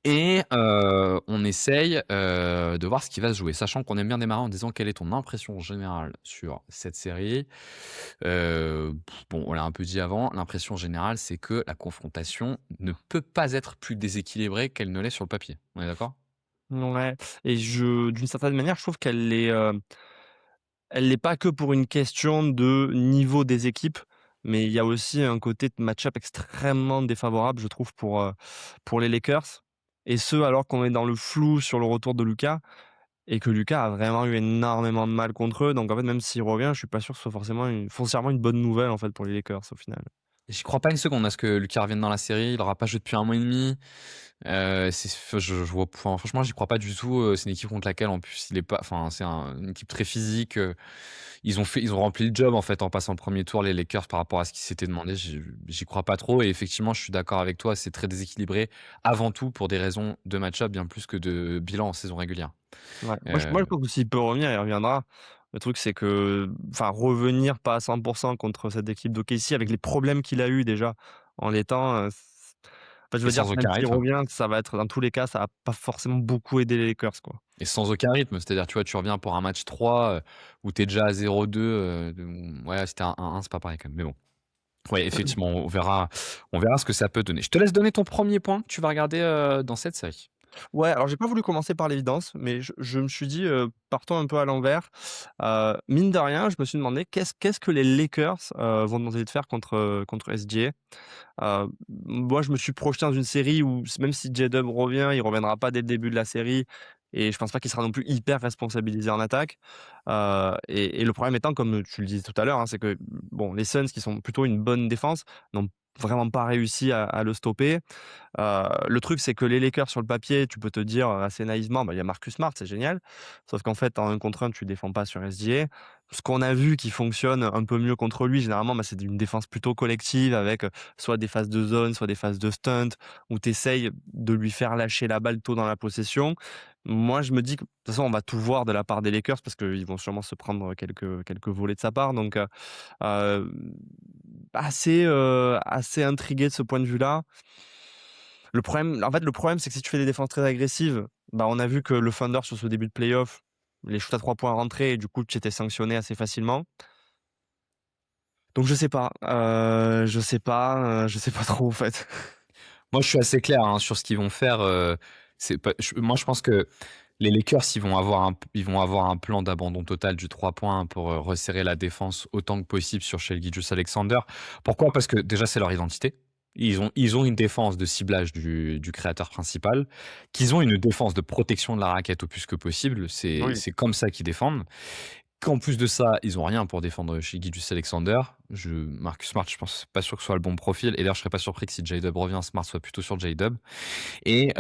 et on essaye, de voir ce qui va se jouer. Sachant qu'on aime bien démarrer en disant: «Quelle est ton impression générale sur cette série?» Bon, on l'a un peu dit avant, l'impression générale, c'est que la confrontation ne peut pas être plus déséquilibrée qu'elle ne l'est sur le papier. On est d'accord? Ouais, et d'une certaine manière, je trouve elle l'est pas que pour une question de niveau des équipes, mais il y a aussi un côté de match-up extrêmement défavorable, je trouve, pour les Lakers, et ce, alors qu'on est dans le flou sur le retour de Luka et que Luka a vraiment eu énormément de mal contre eux. Donc en fait, même s'il revient, je suis pas sûr que ce soit forcément foncièrement une bonne nouvelle, en fait, pour les Lakers, au final. J'y crois pas une seconde à ce que Lucas revienne dans la série. Il aura pas joué depuis 1 mois et demi. Je vois, enfin, franchement, j'y crois pas du tout. C'est une équipe contre laquelle, en plus, il est pas. Enfin, c'est une équipe très physique. Ils ont rempli le job en fait en passant le premier tour les Lakers par rapport à ce qui s'était demandé. J'y crois pas trop et effectivement, je suis d'accord avec toi. C'est très déséquilibré avant tout pour des raisons de match-up bien plus que de bilan en saison régulière. Ouais. Euh, Moi, je pense que s'il peut revenir, il reviendra. Le truc, c'est que, enfin, revenir pas à 100 contre cette équipe d'OKC avec les problèmes qu'il a eu déjà en l'étant, enfin, je et veux dire, sans même aucun s'il rythme. revient, ça va être dans tous les cas, ça va pas forcément beaucoup aider les Lakers, quoi. Et sans aucun rythme. C'est-à-dire, tu vois, tu reviens pour un match 3 où tu es déjà à 0-2. Ouais, c'était un 1-1, c'est pas pareil quand même. Mais bon. Ouais, effectivement, on verra ce que ça peut donner. Je te laisse donner ton premier point que tu vas regarder dans cette série. Ouais, alors j'ai pas voulu commencer par l'évidence, mais je me suis dit, partons un peu à l'envers. Mine de rien, je me suis demandé qu'est-ce que les Lakers, vont demander de faire contre SGA? Moi, je me suis projeté dans une série où même si J-Dub revient, il reviendra pas dès le début de la série et je pense pas qu'il sera non plus hyper responsabilisé en attaque. Et le problème étant, comme tu le disais tout à l'heure, hein, c'est que, bon, les Suns, qui sont plutôt une bonne défense, n'ont vraiment pas réussi à le stopper. Le truc, c'est que les Lakers, sur le papier, tu peux te dire, assez naïvement: «Bah, il y a Marcus Smart, c'est génial». Sauf qu'en fait, en 1 contre 1, tu défends pas sur SGA. Ce qu'on a vu qui fonctionne un peu mieux contre lui, généralement, bah, c'est une défense plutôt collective avec, soit des phases de zone, soit des phases de stunt, où tu essayes de lui faire lâcher la balle tôt dans la possession. Moi, je me dis que, de toute façon, on va tout voir de la part des Lakers parce qu'ils vont sûrement se prendre quelques volées de sa part. Donc, heu, assez intrigué de ce point de vue-là. Le problème, c'est que si tu fais des défenses très agressives, bah, on a vu que le Thunder, sur ce début de play-off, les shoots à 3 points rentraient et du coup, tu étais sanctionné assez facilement. Donc je sais pas trop, en fait. Moi, je suis assez clair hein, sur ce qu'ils vont faire. Moi, je pense que les Lakers, ils vont avoir un plan d'abandon total du 3 points pour resserrer la défense autant que possible sur Shai Gilgeous-Alexander. Pourquoi? Parce que déjà, c'est leur identité. Ils ont une défense de ciblage du créateur principal, qu'ils ont une défense de protection de la raquette au plus que possible. Oui. C'est comme ça qu'ils défendent. Qu'en plus de ça, ils ont rien pour défendre chez Gilgeous-Alexander. Marcus Smart, je pense pas sûr que ce soit le bon profil. Et d'ailleurs, je serais pas surpris que si J-Dub revient, Smart soit plutôt sur J-Dub. Et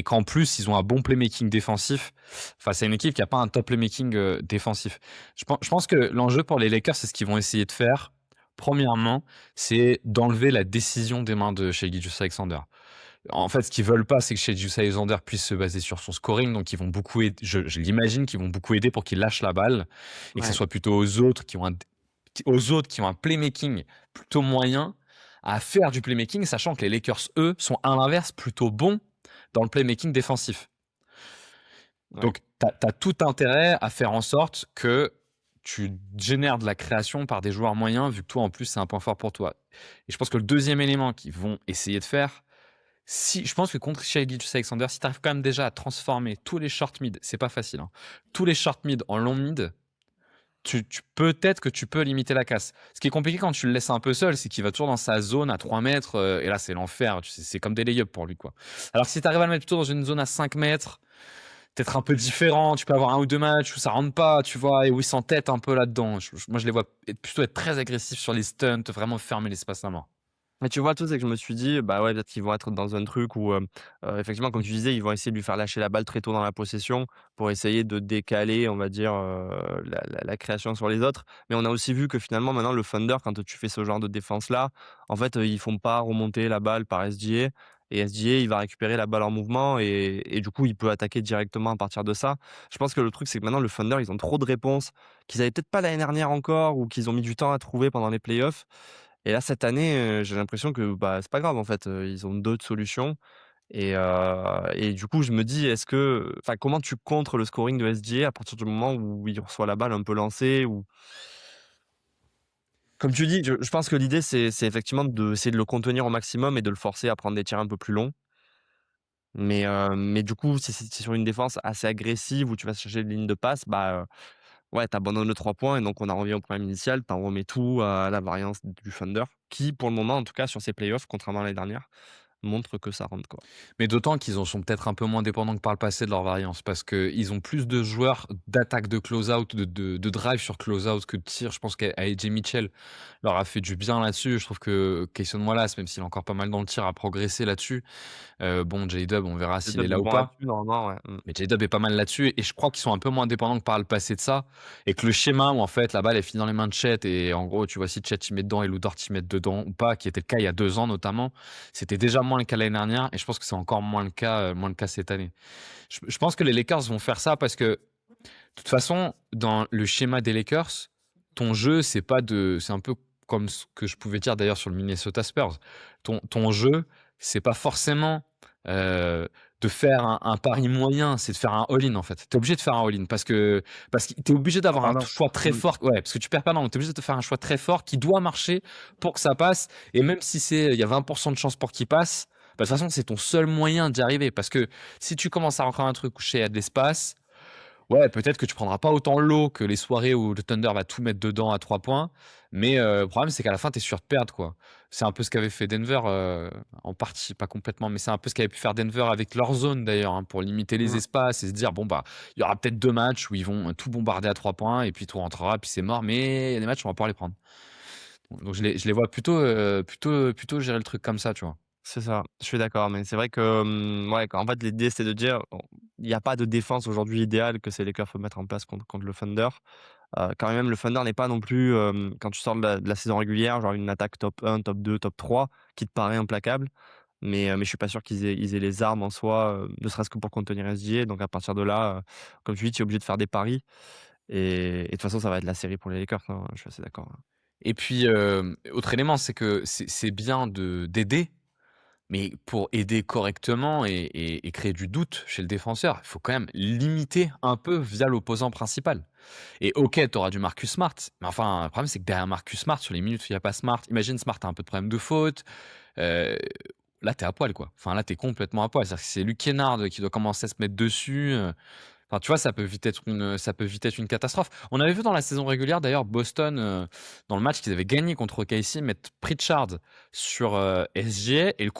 qu'en plus, ils ont un bon playmaking défensif face à une équipe qui a pas un top playmaking défensif. Je pense que l'enjeu pour les Lakers, c'est ce qu'ils vont essayer de faire. Premièrement, c'est d'enlever la décision des mains de Shai Gilgeous-Alexander. En fait, ce qu'ils veulent pas, c'est que Shai Gilgeous-Alexander puisse se baser sur son scoring, donc ils vont beaucoup aider, je l'imagine qu'ils vont beaucoup aider pour qu'il lâche la balle et que ce Ouais. soit plutôt aux autres qui ont un playmaking plutôt moyen à faire du playmaking, sachant que les Lakers, eux, sont à l'inverse plutôt bons dans le playmaking défensif. Ouais. Donc, tu as tout intérêt à faire en sorte que tu génères de la création par des joueurs moyens, vu que toi, en plus, c'est un point fort pour toi. Et je pense que le deuxième élément qu'ils vont essayer de faire, je pense que contre Shai Gilgeous-Alexander, si tu arrives quand même déjà à transformer tous les short mid, c'est pas facile, hein, tous les short mid en long mid, peut-être que tu peux limiter la casse. Ce qui est compliqué quand tu le laisses un peu seul, c'est qu'il va toujours dans sa zone à 3 mètres, et là, c'est l'enfer. C'est comme des lay-ups pour lui, quoi. Alors que si tu arrives à le mettre plutôt dans une zone à 5 mètres, peut-être un peu différent, tu peux avoir un ou deux matchs où ça rentre pas, tu vois, et où ils s'entêtent un peu là-dedans. Moi, je les vois plutôt être très agressifs sur les stunts, vraiment fermer l'espace à mort. Mais tu vois, le truc, c'est que je me suis dit, bah ouais, peut-être qu'ils vont être dans un truc où, effectivement, comme tu disais, ils vont essayer de lui faire lâcher la balle très tôt dans la possession pour essayer de décaler, on va dire, la création sur les autres. Mais on a aussi vu que finalement, maintenant, le Thunder, quand tu fais ce genre de défense-là, en fait, ils font pas remonter la balle par SGA. Et SGA, il va récupérer la balle en mouvement et du coup, il peut attaquer directement à partir de ça. Je pense que le truc, c'est que maintenant, le Thunder, ils ont trop de réponses qu'ils avaient peut-être pas l'année dernière encore ou qu'ils ont mis du temps à trouver pendant les playoffs. Et là, cette année, j'ai l'impression que, bah, c'est pas grave en fait, ils ont d'autres solutions et du coup, je me dis: «Est-ce que» enfin, comment tu contres le scoring de SGA à partir du moment où il reçoit la balle un peu lancée ou comme tu dis, je pense que l'idée c'est effectivement d'essayer de le contenir au maximum et de le forcer à prendre des tirs un peu plus longs. Mais du coup, si c'est sur une défense assez agressive où tu vas chercher une ligne de passe, bah, ouais, tu abandonnes le 3 points et donc on en revient au problème initial, tu en remets tout à la variance du Thunder qui, pour le moment, en tout cas sur ces playoffs, contrairement à l'année dernière, montre que ça rentre, quoi. Mais d'autant qu'ils en sont peut-être un peu moins dépendants que par le passé de leur variance, parce qu'ils ont plus de joueurs d'attaque de close-out, de drive sur close-out que de tir. Je pense qu'AJ Mitchell leur a fait du bien là-dessus. Je trouve que Cason Wallace, même s'il est encore pas mal dans le tir, a progressé là-dessus. Bon, J-Dub, on verra Les s'il est Dubs là vont ou voir pas. là-dessus normalement, ouais, Mais J-Dub est pas mal là-dessus et je crois qu'ils sont un peu moins dépendants que par le passé de ça et que le schéma où en fait la balle est finie dans les mains de Chet et en gros tu vois si Chet y met dedans et Lou Dort y met dedans ou pas, qui était le cas il y a 2 ans notamment, c'était déjà moins le cas l'année dernière et je pense que c'est encore moins le cas cette année. Je pense que les Lakers vont faire ça parce que de toute façon dans le schéma des Lakers, ton jeu c'est un peu comme ce que je pouvais dire d'ailleurs sur le Minnesota Spurs. Ton jeu c'est pas forcément euh, de faire un pari moyen, c'est de faire un all-in en fait. Tu es obligé de faire un all-in parce que tu es obligé en d'avoir un parlant. choix très Mmh. fort. Ouais, parce que tu perds pas, non, tu es obligé de te faire un choix très fort qui doit marcher pour que ça passe. Et même si il y a 20% de chance pour qu'il passe, bah, de toute façon, c'est ton seul moyen d'y arriver. Parce que si tu commences à rentrer dans un truc où il y a de l'espace, ouais, peut-être que tu prendras pas autant l'eau que les soirées où le Thunder va tout mettre dedans à 3 points. Mais le problème, c'est qu'à la fin, tu es sûr de perdre, quoi. C'est un peu ce qu'avait fait Denver, en partie, pas complètement, mais c'est un peu ce qu'avait pu faire Denver avec leur zone d'ailleurs, hein, pour limiter les Mmh. espaces et se dire, bon, bah, il y aura peut-être 2 matchs où ils vont tout bombarder à 3 points et puis tout rentrera, puis c'est mort, mais il y a des matchs où on va pouvoir les prendre. Donc je les vois plutôt gérer le truc comme ça, tu vois. C'est ça, je suis d'accord, mais c'est vrai que, ouais, en fait, l'idée, c'est de dire, il y a pas de défense aujourd'hui idéale que ces Lakers peuvent mettre en place contre le Thunder. Quand même, le Thunder n'est pas non plus, quand tu sors de la saison régulière, genre une attaque top 1, top 2, top 3 qui te paraît implacable. Mais je suis pas sûr qu'ils aient les armes en soi, ne serait-ce que pour contenir SGA. Donc à partir de là, comme tu dis, tu es obligé de faire des paris et de toute façon, ça va être la série pour les Lakers, hein, je suis assez d'accord, hein. Et puis, autre élément, c'est que c'est bien d'aider. Mais pour aider correctement et créer du doute chez le défenseur, il faut quand même limiter un peu via l'opposant principal. Et OK, tu auras du Marcus Smart, mais enfin, le problème, c'est que derrière Marcus Smart, sur les minutes où il y a pas Smart, imagine Smart a un peu de problème de faute, heu, là, tu es à poil, quoi. Enfin, là, tu es complètement à poil. C'est-à-dire que c'est Luke Kennard qui doit commencer à se mettre dessus, Enfin, tu vois, ça peut vite être une catastrophe. On avait vu dans la saison régulière d'ailleurs Boston, dans le match qu'ils avaient gagné contre OKC, mettre Pritchard sur, SGA et le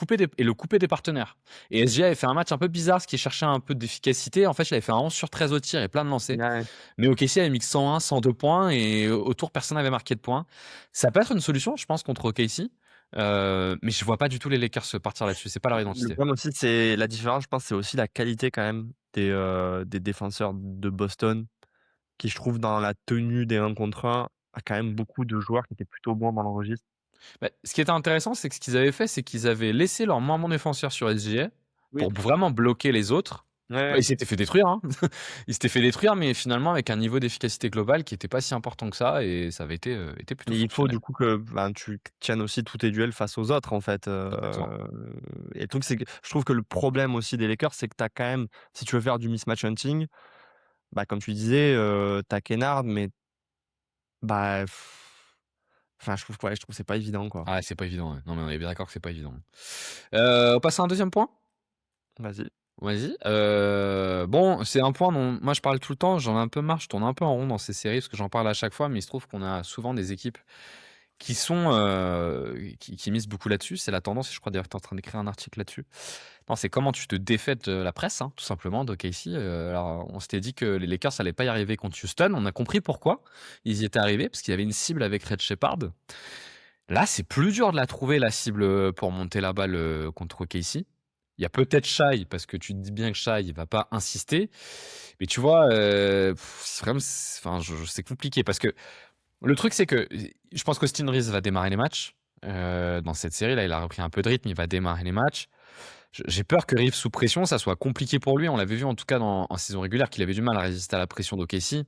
couper des partenaires. Et SGA avait fait un match un peu bizarre, parce qu'il cherchait un peu d'efficacité. En fait, il avait fait un 11 sur 13 au tir et plein de lancers. Ouais. Mais OKC avait mis que 101, 102 points et autour, personne n'avait marqué de points. Ça peut être une solution, je pense, contre OKC. Mais je vois pas du tout les Lakers se partir là-dessus. C'est pas leur Le identité. problème aussi, c'est la différence, je pense, c'est aussi la qualité quand même des défenseurs de Boston, qui je trouve dans la tenue des 1 contre 1, a quand même beaucoup de joueurs qui étaient plutôt bons dans le registre. Bah, ce qui était intéressant, c'est que ce qu'ils avaient fait, c'est qu'ils avaient laissé leur moins bon défenseur sur SGA Oui. pour vraiment bloquer les autres. Ouais, Bah, ouais. il s'était fait détruire, hein. Il s'était fait détruire, mais finalement avec un niveau d'efficacité globale qui était pas si important que ça et ça avait été plutôt Mais il faut fonctionnel. du coup que, ben, tu tiennes aussi tous tes duels face aux autres en fait, Exactement. et le truc c'est que je trouve que le problème aussi des Lakers, c'est que tu as quand même si tu veux faire du mismatch hunting, bah, comme tu disais, tu as Kennard mais bah, enfin je trouve que c'est pas évident quoi. Ah, c'est pas évident, ouais. Non, mais on est bien d'accord que c'est pas évident. On passe à un deuxième point? Vas-y. Vas-y. Bon, c'est un point dont moi je parle tout le temps, j'en ai un peu marre, je tourne un peu en rond dans ces séries parce que j'en parle à chaque fois, mais il se trouve qu'on a souvent des équipes qui sont, qui misent beaucoup là-dessus. C'est la tendance et je crois d'ailleurs que tu es en train d'écrire un article là-dessus. Non, c'est comment tu te défais de la presse, hein, tout simplement, d'OKC. Alors, on s'était dit que les Lakers allaient pas y arriver contre Houston. On a compris pourquoi ils y étaient arrivés, parce qu'il y avait une cible avec Red Shepard. Là, c'est plus dur de la trouver, la cible, pour monter la balle, contre OKC. Il y a peut-être Shai, parce que tu te dis bien que Shai, il va pas insister. Mais tu vois, c'est vraiment, enfin, c'est compliqué parce que le truc, c'est que je pense qu'Austin Reeves va démarrer les matchs. Dans cette série, là, il a repris un peu de rythme, il va démarrer les matchs. J'ai peur que Reeves sous pression, ça soit compliqué pour lui. On l'avait vu en tout cas en saison régulière qu'il avait du mal à résister à la pression d'OKC,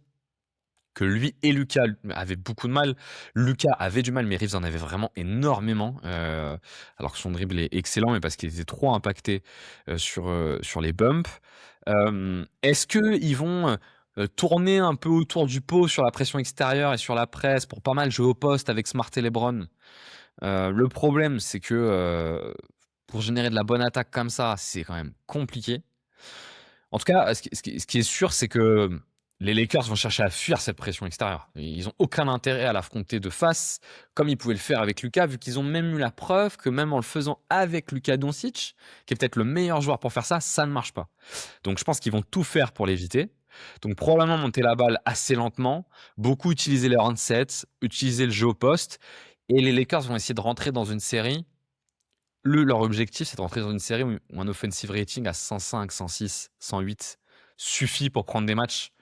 que lui et Lucas avaient beaucoup de mal. Lucas avait du mal, mais Reeves en avait vraiment énormément. Alors que son dribble est excellent, mais parce qu'il était trop impacté sur les bumps. Est-ce qu'ils vont tourner un peu autour du pot sur la pression extérieure et sur la presse pour pas mal jouer au poste avec Smart et LeBron? Le problème, c'est que pour générer de la bonne attaque comme ça, c'est quand même compliqué. En tout cas, ce qui est sûr, c'est que les Lakers vont chercher à fuir cette pression extérieure. Ils ont aucun intérêt à l'affronter de face, comme ils pouvaient le faire avec Luka, vu qu'ils ont même eu la preuve que même en le faisant avec Luka Doncic, qui est peut-être le meilleur joueur pour faire ça, ça ne marche pas. Donc je pense qu'ils vont tout faire pour l'éviter. Donc probablement monter la balle assez lentement, beaucoup utiliser les handsets, utiliser le jeu au poste, et les Lakers vont essayer de rentrer dans une série. Leur objectif, c'est de rentrer dans une série où un offensive rating à 105, 106, 108 suffit pour prendre des matchs.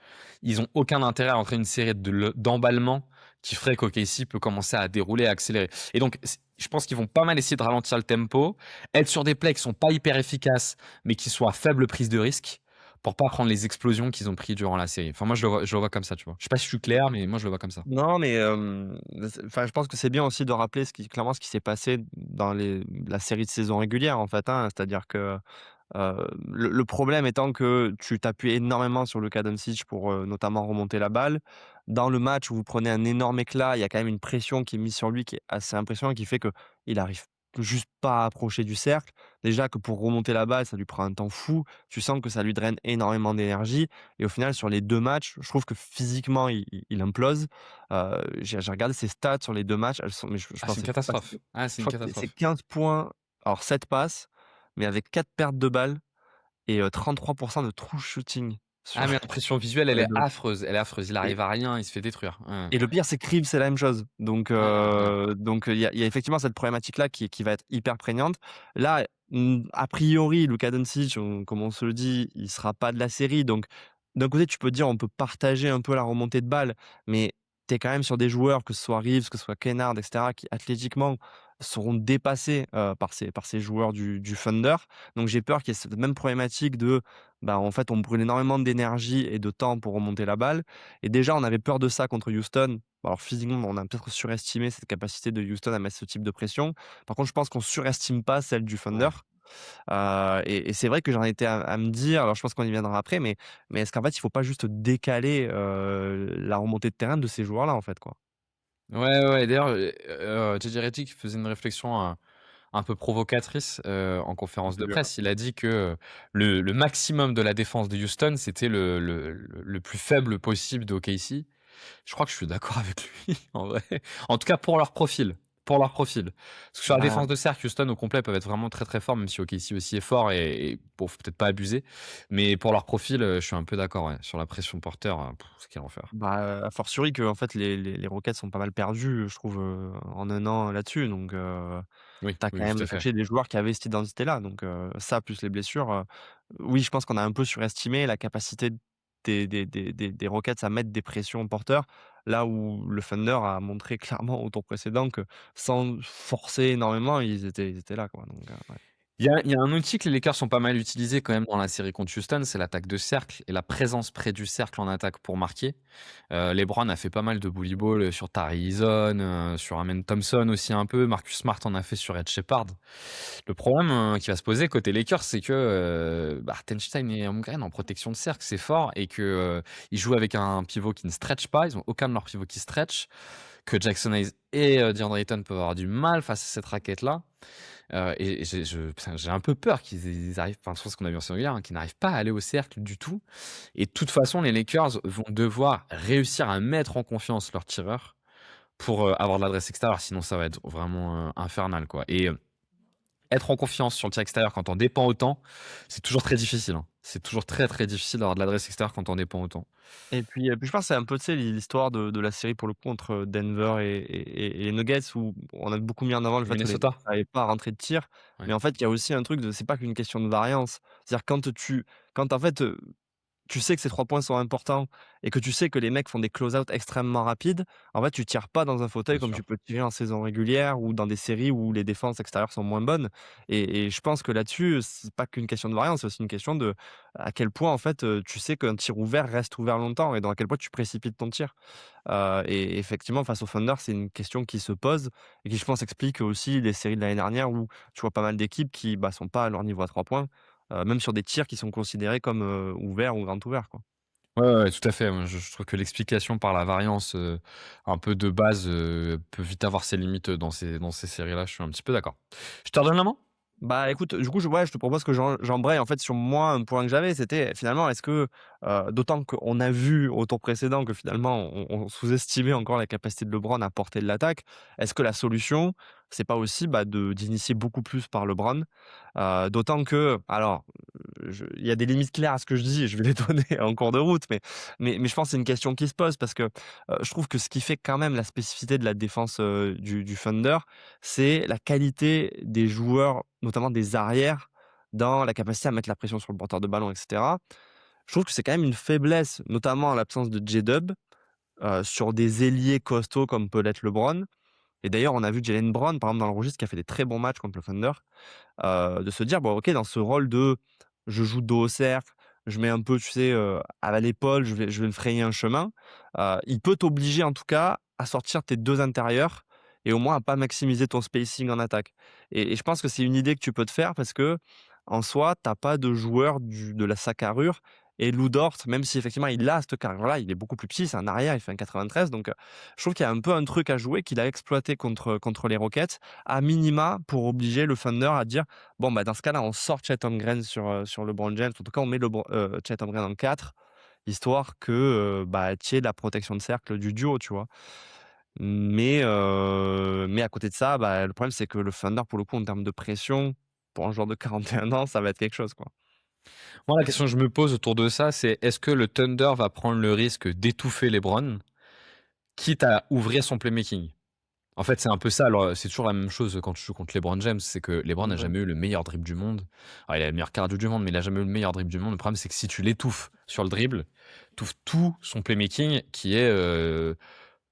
Ils ont aucun intérêt à rentrer une série d'emballement qui ferait qu'OKC peut commencer à dérouler, à accélérer. Et donc, je pense qu'ils vont pas mal essayer de ralentir le tempo, être sur des plays qui sont pas hyper efficaces, mais qui soient à faible prise de risque pour pas prendre les explosions qu'ils ont pris durant la série. Enfin, moi, je le vois comme ça, tu vois. Je sais pas si je suis clair, mais moi, je le vois comme ça. Non, mais enfin, je pense que c'est bien aussi de rappeler clairement ce qui s'est passé dans la série de saison régulière, en fait, hein. C'est-à-dire que, le problème étant que tu t'appuies énormément sur Luka Doncic pour, notamment remonter la balle. Dans le match où vous prenez un énorme éclat, il y a quand même une pression qui est mise sur lui qui est assez impressionnante, qui fait qu'il arrive juste pas à approcher du cercle. Déjà que pour remonter la balle, ça lui prend un temps fou. Tu sens que ça lui draine énormément d'énergie et au final, sur les 2 matchs, je trouve que physiquement, il implose. J'ai regardé ses stats sur les 2 matchs, elles sont mais je Ah, c'est une pensais pas que catastrophe. Ah, c'est je une crois que c'est catastrophe. 15 points, alors 7 passes, mais avec 4 pertes de balles et 33 de true shooting sur Ah, mais l'impression visuelle, sur elle les est 2 affreuse, elle est affreuse. Il et arrive à rien, il se fait détruire. Ouais. et le pire, c'est que Reeves, c'est la même chose. Ouais, ouais, ouais. Il y a effectivement cette problématique-là qui va être hyper prégnante. Là, a priori, Luka Doncic, comme on se le dit, il sera pas de la série. Donc, d'un côté, tu peux dire, on peut partager un peu la remontée de balle, mais tu es quand même sur des joueurs, que ce soit Reeves, que ce soit Kennard, et cetera, qui athlétiquement seront dépassés par ces joueurs du Thunder. Donc, j'ai peur qu'il y ait cette même problématique de, bah, en fait, on brûle énormément d'énergie et de temps pour remonter la balle. Et déjà, on avait peur de ça contre Houston. Bon, alors physiquement, on a peut-être surestimé cette capacité de Houston à mettre ce type de pression. Par contre, je pense qu'on surestime pas celle du Thunder. Ouais. Et c'est vrai que j'en étais à me dire, alors je pense qu'on y viendra après, mais est-ce qu'en fait, il faut pas juste décaler, la remontée de terrain de ces joueurs-là, en fait, quoi? Ouais, ouais, d'ailleurs, JJ Redick faisait une réflexion, un peu provocatrice, en conférence J'ai de vu, ouais. presse. Il a dit que, le maximum de la défense de Houston, c'était le plus faible possible de OKC. Je crois que je suis d'accord avec lui, en vrai. En tout cas, pour leur profil. Pour leur profil. Parce que sur la Bah, défense de cercle, Houston au complet peuvent être vraiment très très forts, même si OKC aussi est fort et bon, faut peut-être pas abuser. Mais pour leur profil, je suis un peu d'accord, ouais. Sur la pression porteur, quel enfer. a fortiori que en fait les Rockets sont pas mal perdus, je trouve, en 1 an là-dessus donc Oui, tu as quand oui, tout même à fait. lâché des joueurs qui avaient cette identité-là donc ça plus les blessures, oui, je pense qu'on a un peu surestimé la capacité des Rockets à mettre des pressions porteurs, là où le Thunder a montré clairement au tour précédent que sans forcer énormément, ils étaient là quoi donc ouais. Il y a un outil que les Lakers sont pas mal utilisés quand même dans la série contre Houston, c'est l'attaque de cercle et la présence près du cercle en attaque pour marquer. LeBron a fait pas mal de bully ball, sur Tari Eason, sur Amen Thompson aussi un peu. Marcus Smart en a fait sur Ed Shepard. Le problème, qui va se poser côté Lakers, c'est que, Hartenstein et Holmgren en protection de cercle, c'est fort et que, ils jouent avec un pivot qui ne stretch pas. Ils ont aucun de leurs pivots qui stretch. Que Jackson Hayes et DeAndre Ayton peuvent avoir du mal face à cette raquette-là. Et putain, j'ai un peu peur qu'ils arrivent, enfin, sur ce qu'on a vu en saison régulière, hein, qu'ils n'arrivent pas à aller au cercle du tout. Et de toute façon, les Lakers vont devoir réussir à mettre en confiance leurs tireurs pour avoir de l'adresse extérieure. Sinon, ça va être vraiment infernal, quoi. Et être en confiance sur le tir extérieur quand on dépend autant, c'est toujours très difficile, hein. C'est toujours très très difficile d'avoir de l'adresse extérieure quand on dépend autant. Et puis je pense que c'est un peu, tu sais, l'histoire de la série pour le coup entre Denver et les Nuggets où on a beaucoup mis en avant le Et fait que les Nuggets Minnesota? n'arrivaient pas à rentrer de tir. Ouais, Mais en fait, il y a aussi un truc de c'est pas qu'une question de variance. C'est-à-dire quand en fait, tu sais que ces 3 points sont importants et que tu sais que les mecs font des close-out extrêmement rapides, en fait, tu tires pas dans un fauteuil bien comme sûr. tu peux tirer en saison régulière ou dans des séries où les défenses extérieures sont moins bonnes et je pense que là-dessus, c'est pas qu'une question de variance, c'est aussi une question de à quel point, en fait, tu sais qu'un tir ouvert reste ouvert longtemps et dans à quel point tu précipites ton tir. Et effectivement, face au Thunder, c'est une question qui se pose et qui, je pense, explique aussi les séries de l'année dernière où tu vois pas mal d'équipes qui, bah, sont pas à leur niveau à 3 points, même sur des tirs qui sont considérés comme, ouverts ou grand ouverts, quoi. Ouais, ouais, ouais, tout à fait. Moi, je trouve que l'explication par la variance, un peu de base, peut vite avoir ses limites, dans ces séries-là. Je suis un petit peu d'accord. Je te redonne la main? Bah, écoute, du coup, je te propose que j'embraye, en fait, sur moi, un point que j'avais, c'était finalement, est-ce que, d'autant qu'on a vu au tour précédent que finalement on sous-estimait encore la capacité de LeBron à porter de l'attaque, est-ce que la solution, c'est pas aussi, bah, d'initier beaucoup plus par LeBron? D'autant que alors, il y a des limites claires à ce que je dis et je vais les donner en cours de route, mais je pense que c'est une question qui se pose parce que, je trouve que ce qui fait quand même la spécificité de la défense, du Thunder, c'est la qualité des joueurs, notamment des arrières, dans la capacité à mettre la pression sur le porteur de ballon et cetera. Je trouve que c'est quand même une faiblesse, notamment en l'absence de J-Dub, sur des ailiers costauds comme peut l'être LeBron et d'ailleurs on a vu Jaylen Brown, par exemple, dans le registre qui a fait des très bons matchs contre le Thunder, de se dire: «Bon OK, dans ce rôle de je joue dos au cercle, je mets un peu, tu sais, à l'épaule, je vais me frayer un chemin», il peut t'obliger en tout cas à sortir tes 2 intérieurs et au moins à pas maximiser ton spacing en attaque et je pense que c'est une idée que tu peux te faire parce qu'en soi, tu as pas de joueur de sa carrure et Lou Dort, même si effectivement il a cette carrure-là, il est beaucoup plus petit, c'est un arrière, il fait 1,93 donc je trouve qu'il y a un peu un truc à jouer qu'il a exploité contre les Rockets, à minima pour obliger le Thunder à dire: «Bon, bah, dans ce cas-là, on sort Chet Holmgren sur LeBron James». En tout cas, on met Chet Holmgren en 4, histoire que, bah, tu aies la protection de cercle du duo, tu vois? Mais à côté de ça, bah, le problème, c'est que le Thunder, pour le coup, en termes de pression, pour un joueur de 41 ans, ça va être quelque chose, quoi. Moi, la question que je me pose autour de ça, c'est est-ce que le Thunder va prendre le risque d'étouffer LeBron, quitte à ouvrir son playmaking? En fait, c'est un peu ça, alors, c'est toujours la même chose quand tu joues contre LeBron James, c'est que LeBron n'a Ouais. jamais eu le meilleur dribble du monde. Alors, il a le meilleur cardio du monde, mais il a jamais eu le meilleur dribble du monde. Le problème, c'est que si tu l'étouffes sur le dribble, tu tout son playmaking qui est,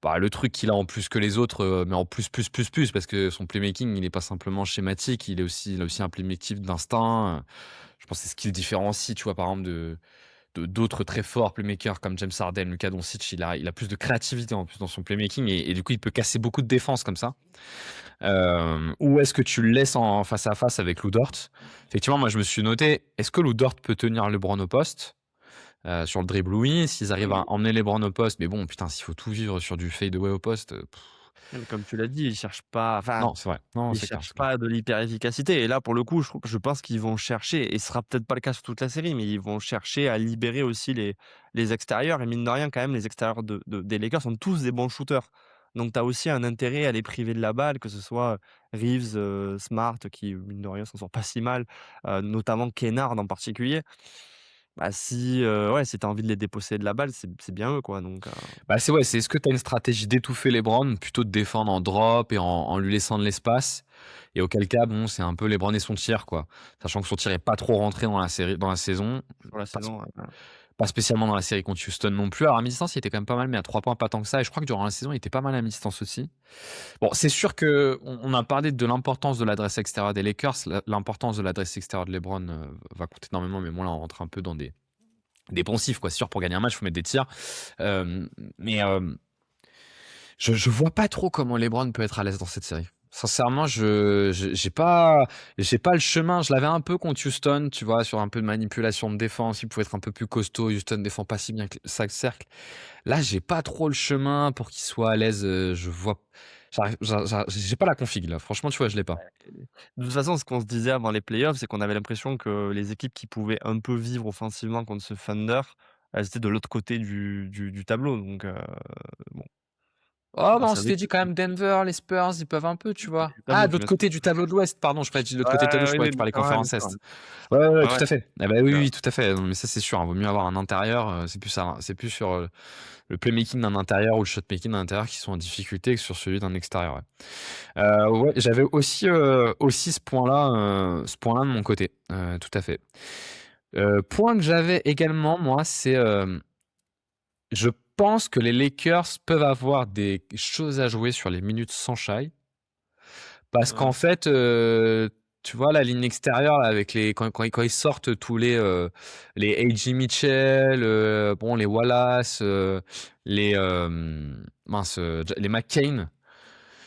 bah, le truc qu'il a en plus que les autres, mais en plus, parce que son playmaking, il est pas simplement schématique, il a aussi un playmaking d'instinct. Je pense que c'est ce qui le différencie, tu vois, par exemple, d'autres très forts playmakers comme James Harden, Luka Doncic, il a plus de créativité en plus dans son playmaking et du coup, il peut casser beaucoup de défenses comme ça. Ou est-ce que tu le laisses en face à face avec Lou Dort? Effectivement, moi, je me suis noté, est-ce que Lou Dort peut tenir LeBron au poste? Sur le dribble, oui. S'ils arrivent à emmener LeBron au poste, mais bon, putain, s'il faut tout vivre sur du fadeaway au poste, Mais comme tu l'as dit, ils cherchent pas enfin, Non, c'est vrai. Non, ils c'est clair, cherchent c'est clair. pas de l'hyper efficacité et là, pour le coup, je pense qu'ils vont chercher et ce sera peut-être pas le cas sur toute la série, mais ils vont chercher à libérer aussi les extérieurs et mine de rien, quand même, les extérieurs des Lakers sont tous des bons shooters. Donc tu as aussi un intérêt à les priver de la balle, que ce soit Reeves, Smart qui, mine de rien, s'en sort pas si mal, notamment Kennard en particulier. Bah, si, ouais, si tu as envie de les déposséder de la balle, c'est bien eux, quoi, donc Bah, c'est ouais, c'est est-ce que tu as une stratégie d'étouffer LeBron, plutôt de défendre en drop et en lui laissant de l'espace? Et auquel cas, bon, c'est un peu LeBron et son tir, quoi. Sachant que son tir est pas trop rentré dans la saison, sur la pas saison, pas spécialement dans la série contre Houston non plus. Alors à mi-distance, il était quand même pas mal, mais à 3 points, pas tant que ça et je crois que durant la saison, il était pas mal à mi-distance aussi. Bon, c'est sûr qu'on a parlé de l'importance de l'adresse extérieure des Lakers, l'importance de l'adresse extérieure de LeBron, va compter énormément, mais bon, là, on rentre un peu dans des poncifs, quoi. C'est sûr, pour gagner un match, il faut mettre des tirs. Mais je vois pas trop comment LeBron peut être à l'aise dans cette série. Sincèrement, j'ai pas le chemin. Je l'avais un peu contre Houston, tu vois, sur un peu de manipulation de défense. Il pouvait être un peu plus costaud. Houston défend pas si bien que ça cercle. Là, j'ai pas trop le chemin pour qu'il soit à l'aise. Je vois, j'ai pas la config là. Franchement, tu vois, je l'ai pas. de toute façon, ce qu'on se disait avant les playoffs, c'est qu'on avait l'impression que les équipes qui pouvaient un peu vivre offensivement contre ce Thunder, elles étaient de l'autre côté du tableau donc bon, Oh, bah, on on savait s'était que dit quand même Denver, les Spurs, ils peuvent un peu, tu vois. du Ah, tableau, de tu l'autre m'as côté du tableau de l'Ouest, pardon. Je parlais de l'autre côté du tableau. Je ouais, croyais oui, que tu oui, parlais ouais, conférence bien sûr, Est. Ouais, ouais, ouais, ouais, tout ouais, à fait. Eh ben oui, donc oui, tout à fait. Non, mais ça, c'est sûr, hein. Vaut mieux avoir un intérieur. C'est plus ça, c'est plus sur le playmaking d'un intérieur ou le shotmaking d'un intérieur qui sont en difficulté que sur celui d'un extérieur. Ouais, ouais, j'avais aussi ce point-là de mon côté. Tout à fait. Point que j'avais également, moi, c'est je pense que les Lakers peuvent avoir des choses à jouer sur les minutes sans Shai. Parce ouais. qu'en fait, tu vois la ligne extérieure là, avec quand ils sortent tous les A.J. Mitchell, bon les Wallace, les mince, les McCain.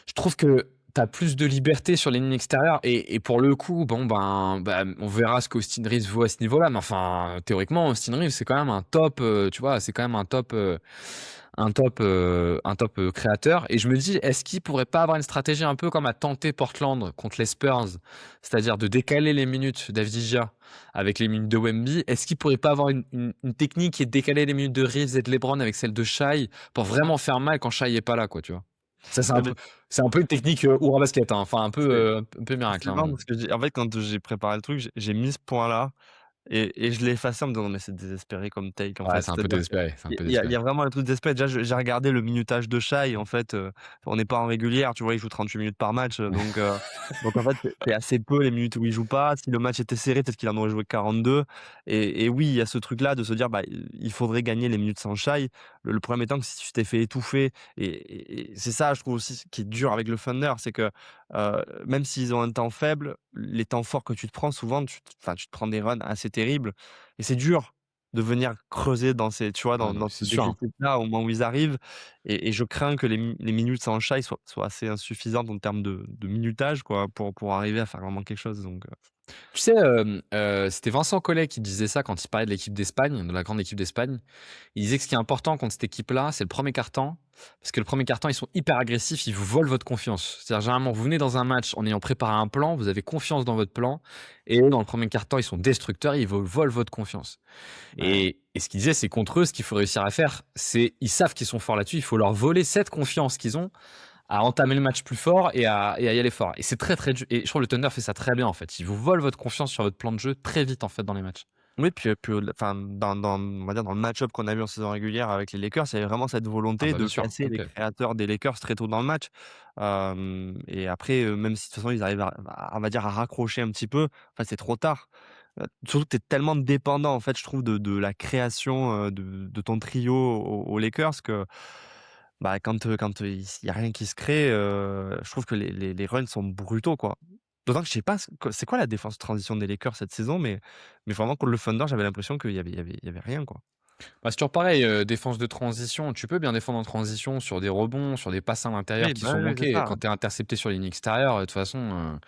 Je trouve que tu as plus de liberté sur les lignes extérieures et pour le coup, bon ben, on verra ce qu'Austin Reeves vaut à ce niveau-là. Mais enfin, théoriquement, Austin Reeves c'est quand même un top, tu vois, c'est quand même un top créateur. Et je me dis, est-ce qu'il pourrait pas avoir une stratégie un peu comme a tenté Portland contre les Spurs, c'est-à-dire de décaler les minutes d'Avdija avec les minutes de Wemby. Est-ce qu'il pourrait pas avoir une technique qui est de décaler les minutes de Reeves et de LeBron avec celle de Shai pour vraiment faire mal quand Shai est pas là, quoi, tu vois? Ça, Ouais, mais c'est un peu une technique Oura Basket, hein. Enfin, un peu miracle, c'est marrant hein. parce que en fait, quand j'ai préparé le truc, j'ai mis ce point-là et je l'ai effacé en me disant: «Non mais c'est désespéré comme take en Ouais, fait». c'est un peu C'est-à-dire désespéré, c'est un qu'il peu y a il y désespéré. a vraiment un truc désespéré. Déjà, j'ai regardé le minutage de Shai en fait, on n'est pas en régulière, tu vois? Il joue 38 minutes par match, donc en fait, c'est assez peu les minutes où il joue pas. Si le match était serré, peut-être qu'il en aurait joué 42 et oui, il y a ce truc-là de se dire: «Bah, il faudrait gagner les minutes sans Shai». Le problème étant que si tu t'es fait étouffer et c'est ça, je trouve aussi, ce qui est dur avec le Thunder, c'est que même s'ils ont un temps faible, les temps forts que tu te prends souvent, tu te prends des runs assez terribles et c'est dur de venir creuser dans ces tu vois, Ah dans non, mais ces c'est sûr, hein. déficits-là au moment où ils arrivent et je crains que les minutes sans Shai soient assez insuffisantes en termes de minutage quoi, pour arriver à faire vraiment quelque chose donc Tu sais, c'était Vincent Collet qui disait ça quand il parlait de l'équipe d'Espagne, de la grande équipe d'Espagne. Il disait que ce qui est important contre cette équipe-là, c'est le premier quart-temps. Parce que le premier quart-temps, ils sont hyper agressifs, ils vous volent votre confiance. C'est-à-dire, généralement, vous venez dans un match en ayant préparé un plan, vous avez confiance dans votre plan, et eux, dans le premier quart-temps, ils sont destructeurs, ils vous volent votre confiance. ouais. Et ce qu'il disait, c'est contre eux, ce qu'il faut réussir à faire, c'est, ils savent qu'ils sont forts là-dessus, il faut leur voler cette confiance qu'ils ont à entamer le match plus fort et à y aller fort. Et c'est très très dur. Et je trouve que le Thunder fait ça très bien en fait. Il vous vole votre confiance sur votre plan de jeu très vite en fait dans les matchs. Oui, puis au enfin, on va dire dans le match-up qu'on a vu en saison régulière avec les Lakers, il y avait vraiment cette Ah volonté bah bien de sûr, casser les complet. créateurs des Lakers très tôt dans le match. Et après, même si de toute façon ils arrivent on va dire à raccrocher un petit peu, enfin c'est trop tard. Surtout que tu es tellement dépendant en fait, je trouve de la création, de ton trio aux Lakers que, bah, quand il y a rien qui se crée, je trouve que les runs sont brutaux, quoi. D'autant que je sais pas c'est quoi la défense transition des Lakers cette saison, mais vraiment contre le Thunder, j'avais l'impression qu'il y avait rien, quoi. Bah, c'est toujours pareil, défense de transition, tu peux bien défendre en transition sur des rebonds, sur des passes à l'intérieur Oui, qui bah, sont oui, oui, c'est manqués. ça. Quand tu es intercepté sur la ligne extérieure, de toute façon,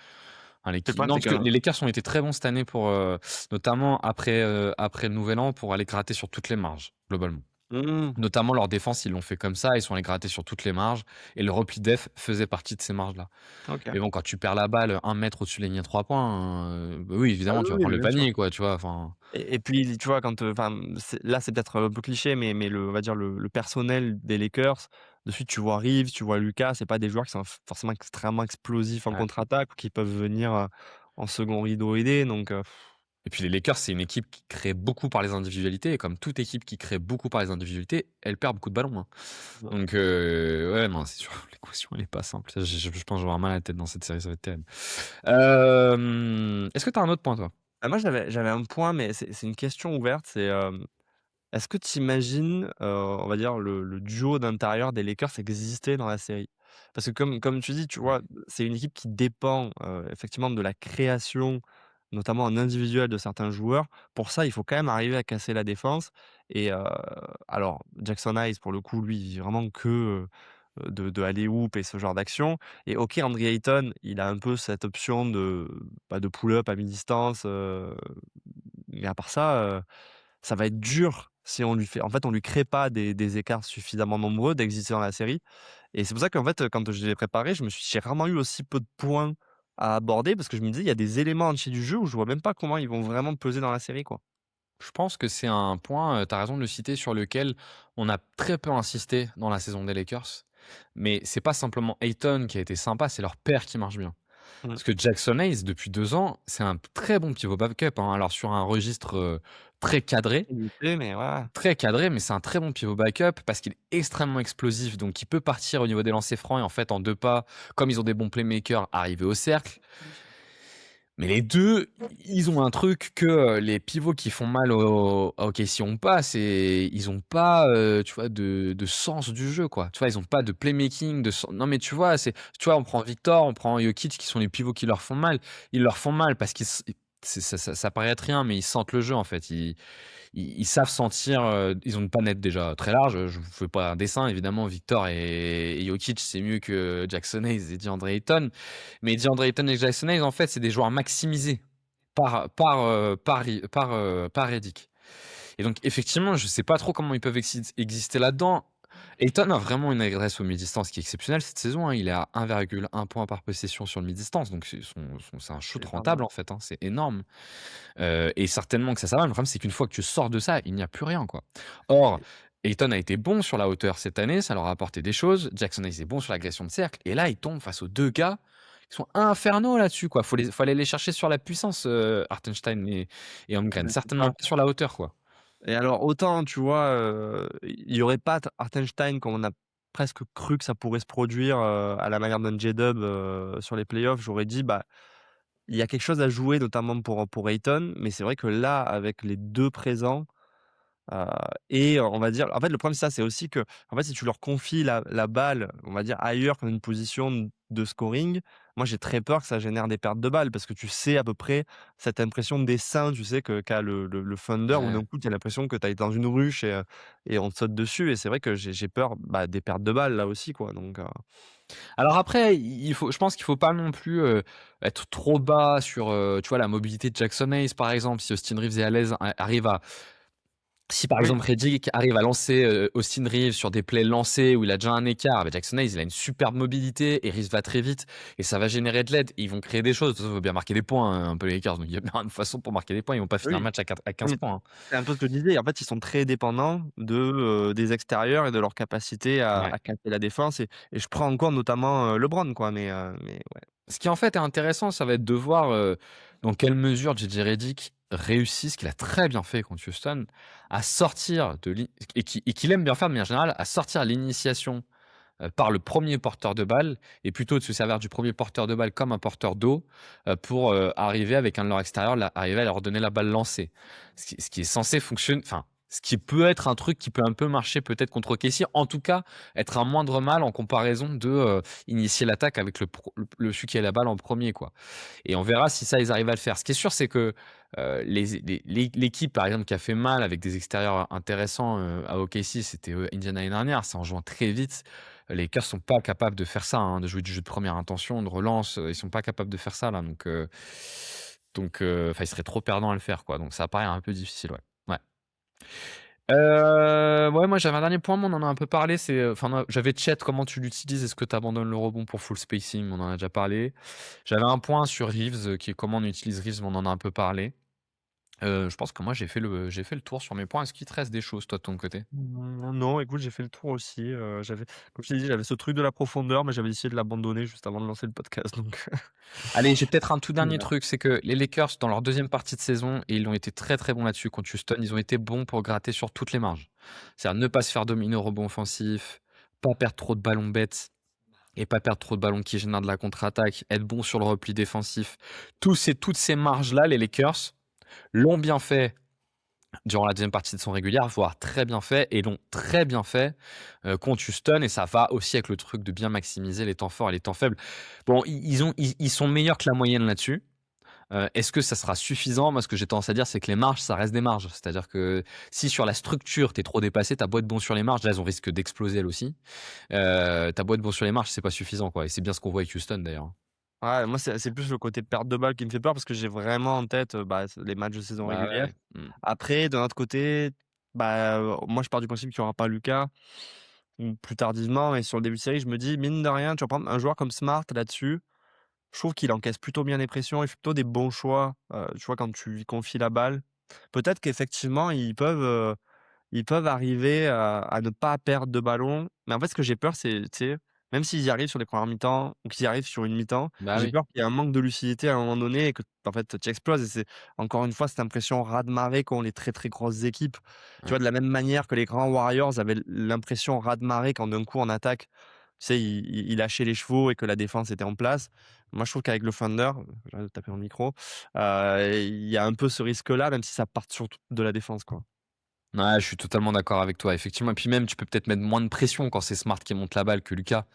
Le problème, non, c'est parce que que les Lakers ont été très bons cette année pour, notamment après le nouvel an, pour aller gratter sur toutes les marges, globalement. Mmh. Notamment leur défense, ils l'ont fait comme ça, ils sont allés gratter sur toutes les marges et le repli def faisait partie de ces marges-là. OK. Mais bon, quand tu perds la balle 1 mètre au-dessus de la ligne à 3 points, bah, oui, Ah évidemment, oui, tu vas oui, prendre le bien sûr. panier, quoi, tu vois? Enfin, Et puis, tu vois, quand, enfin, c'est peut-être un peu cliché, mais le on va dire le personnel des Lakers, de suite, tu vois Reeves, tu vois Lucas, c'est pas des joueurs qui sont forcément extrêmement explosifs en ouais. contre-attaque ou qui peuvent venir, en second rideau aider donc Et puis les Lakers, c'est une équipe qui crée beaucoup par les individualités et comme toute équipe qui crée beaucoup par les individualités, elle perd beaucoup de ballons, hein. ouais. Donc ouais, non, c'est sûr, l'équation, elle est pas simple. Je pense que je vais avoir mal à la tête dans cette série, ça va être terrible. Est-ce que tu as un autre point, toi? Ah moi, j'avais un point, mais c'est une question ouverte, c'est, est-ce que tu imagines, on va dire le duo d'intérieur des Lakers exister dans la série? Parce que comme tu dis, tu vois, c'est une équipe qui dépend, effectivement de la création, notamment en individuel de certains joueurs. Pour ça, il faut quand même arriver à casser la défense et alors Jackson Hayes pour le coup, lui, il vit vraiment que, de alley-oop et ce genre d'action et OK, Andre Ayton, il a un peu cette option de, bah, de pull-up à mi-distance, mais à part ça, ça va être dur si on lui fait en fait, on lui crée pas des écarts suffisamment nombreux d'exister dans la série et c'est pour ça qu'en fait, quand je l'ai préparé, j'ai rarement eu aussi peu de points à aborder parce que je me disais: «Il y a des éléments entiers du jeu où je vois même pas comment ils vont vraiment peser dans la série, quoi». Je pense que c'est un point, tu as raison de le citer, sur lequel on a très peu insisté dans la saison des Lakers. Mais c'est pas simplement Ayton qui a été sympa, c'est leur père qui marche bien. Mmh. Parce que Jackson Hayes, depuis 2 ans, c'est un très bon pivot backup, hein. Alors sur un registre, Limité, mais voilà. très cadré, mais c'est un très bon pivot backup parce qu'il est extrêmement explosif, donc il peut partir au niveau des lancers francs et en fait en 2 pas, comme ils ont des bons playmakers, arriver au cercle. Mais les 2, ils ont un truc que, les pivots qui font mal à OKC ont pas, c'est ils ont pas, tu vois, de sens du jeu, quoi. Tu vois, ils ont pas de playmaking, de sen non, mais tu vois, on prend Victor, on prend Jokic qui sont les pivots qui leur font mal. Ils leur font mal parce qu'ils s ça paraît être rien, mais ils sentent le jeu, en fait. Ils savent sentir, ils ont une panette déjà très large. Je vous fais pas un dessin, évidemment, Victor et Jokic, c'est mieux que Jackson Hayes et DeAndre Ayton. Mais DeAndre Ayton et Jackson Hayes, en fait, c'est des joueurs maximisés par Redick. Et donc, effectivement, je sais pas trop comment ils peuvent exister là-dedans. Ayton a vraiment une adresse au mi-distance qui est exceptionnelle cette saison, hein. Il est à 1,1 point par possession sur le mi-distance, donc c'est un shoot C'est pas mal. rentable, en fait, hein, c'est énorme. Et certainement que ça va. Le problème, c'est qu'une fois que tu sors de ça, il n'y a plus rien, quoi. Or, Ayton a été bon sur la hauteur cette année, ça leur a apporté des choses. Jackson Hayes est bon sur l'agression de cercle. Et là, il tombe face aux 2 gars qui sont infernaux là-dessus, quoi. Faut aller les chercher sur la puissance, Hartenstein et Holmgren. Ouais, c'est Certainement ça. pas sur la hauteur, quoi. Et alors autant, tu vois, il y aurait pas Hartenstein comme on a presque cru que ça pourrait se produire, à la manière d'un J-Dub, sur les playoffs, j'aurais dit: «Bah, il y a quelque chose à jouer notamment pour Ayton», mais c'est vrai que là, avec les 2 présents, Heu et on va dire en fait, le problème, c'est ça, c'est aussi que en fait, si tu leur confies la balle, on va dire ailleurs que dans une position de scoring, moi, j'ai très peur que ça génère des pertes de balles parce que tu sais à peu près cette impression d'essaim, tu sais, qu'a le Thunder où Ouais. d'un coup, tu as l'impression que tu es dans une ruche et on te saute dessus et c'est vrai que j'ai peur, bah, des pertes de balles là aussi, quoi donc Alors après, je pense qu'il faut pas non plus, être trop bas sur, tu vois, la mobilité de Jackson Hayes, par exemple. Si Austin Reeves est à l'aise, arrive à Si par oui. exemple Redick arrive à lancer, Austin Reeves sur des plays lancés où il a déjà un écart, bah, Jackson Hayes il a une superbe mobilité et Reeves va très vite et ça va générer de l'aide et ils vont créer des choses. De toute façon, il faut bien marquer des points, hein, un peu les Lakers, donc il y a bien une façon pour marquer des points. Ils vont pas finir le Oui. match à Oui, 15 mais points, hein. c'est un peu ce que je disais. En fait, ils sont très dépendants des extérieurs et de leur capacité Ouais. à capter la défense et je prends en compte notamment, LeBron quoi, mais ouais. Ce qui en fait est intéressant, ça va être de voir, dans quelle mesure JJ Redick réussit, ce qu'il a très bien fait contre Houston, à sortir de et qu'il aime bien faire de manière générale, à sortir l'initiation par le premier porteur de balle et plutôt de se servir du premier porteur de balle comme un porteur d'eau, pour, arriver avec un de leur extérieur, arriver à leur donner la balle lancée. Ce qui est censé fonctionner, enfin, ce qui peut être un truc qui peut un peu marcher peut-être contre OKC, en tout cas être un moindre mal en comparaison de, initier l'attaque avec celui qui a la balle en premier, quoi. Et on verra si ça, ils arrivent à le faire. Ce qui est sûr, c'est que, l'équipe, par exemple, qui a fait mal avec des extérieurs intéressants, à OKC, c'était, Indiana l'année dernière. Ça en jouant très vite. Les Lakers sont pas capables de faire ça, hein, de jouer du jeu de première intention, de relance, ils sont pas capables de faire ça là, donc enfin, ils seraient trop perdants à le faire, quoi, donc ça paraît un peu difficile, ouais. Ouais. Ouais, moi j'avais un dernier point, mais on en a un peu parlé, j'avais Chet, comment tu l'utilises? Est-ce que tu abandonnes le rebond pour full spacing? On en a déjà parlé. J'avais un point sur Reeves, qui est comment on utilise Reeves, mais on en a un peu parlé. Je pense que moi j'ai fait le tour sur mes points. Est-ce qu'il te reste des choses toi de ton côté? Non, écoute, j'ai fait le tour aussi, j'avais comme je t'ai dit, j'avais ce truc de la profondeur, mais j'avais décidé de l'abandonner juste avant de lancer le podcast, donc Allez, j'ai peut-être un tout dernier voilà. truc, c'est que les Lakers dans leur deuxième partie de saison, et ils ont été très, très bons là-dessus contre Houston, ils ont été bons pour gratter sur toutes les marges. C'est-à-dire ne pas se faire dominer au rebond offensif, pas perdre trop de ballons bêtes et pas perdre trop de ballons qui génèrent de la contre-attaque, être bon sur le repli défensif. Toutes ces marges-là, les Lakers l'ont bien fait durant la deuxième partie de son régulière, voire très bien fait, et l'ont très bien fait contre Houston, et ça va aussi avec le truc de bien maximiser les temps forts et les temps faibles. Bon, ils sont meilleurs que la moyenne là-dessus. Est-ce que ça sera suffisant? Moi, ce que j'ai tendance à dire, c'est que les marges, ça reste des marges. C'est-à-dire que si sur la structure, t'es trop dépassé, t'as beau être bon sur les marges, là, elles ont risque d'exploser elles aussi. T'as beau être bon sur les marges, c'est pas suffisant, quoi. Et c'est bien ce qu'on voit avec Houston, d'ailleurs. Ouais, moi, c'est plus le côté perte de balle qui me fait peur parce que j'ai vraiment en tête, bah, les matchs de saison Bah régulière. ouais. Après, d'un autre côté, bah, moi, je pars du principe qu'il y aura pas Lucas, plus tardivement et sur le début de série, je me dis: «Mine de rien, tu vas prendre un joueur comme Smart là-dessus». Je trouve qu'il encaisse plutôt bien les pressions, il fait plutôt des bons choix, tu vois, quand tu lui confies la balle. Peut-être qu'effectivement, ils peuvent arriver à ne pas perdre de ballon, mais en fait, ce que j'ai peur, c'est, tu sais, même s'ils y arrivent sur les premières mi-temps ou qu'ils y arrivent sur une mi-temps, Bah j'ai oui. peur qu'il y ait un manque de lucidité à un moment donné et que, en fait, tu exploses et c'est encore une fois cette impression raz-de-marée qu'ont les très, très grosses équipes. Tu Ouais. vois, de la même manière que les grands Warriors avaient l'impression raz-de-marée quand d'un coup en attaque, tu sais, ils lâchaient les chevaux et que la défense était en place. Moi, je trouve qu'avec le Thunder, j'arrête de taper dans le micro, il y a un peu ce risque-là, même si ça part surtout de la défense, quoi. Ouais, je suis totalement d'accord avec toi, effectivement. Et puis même, tu peux peut-être mettre moins de pression quand c'est Smart qui monte la balle que Lucas.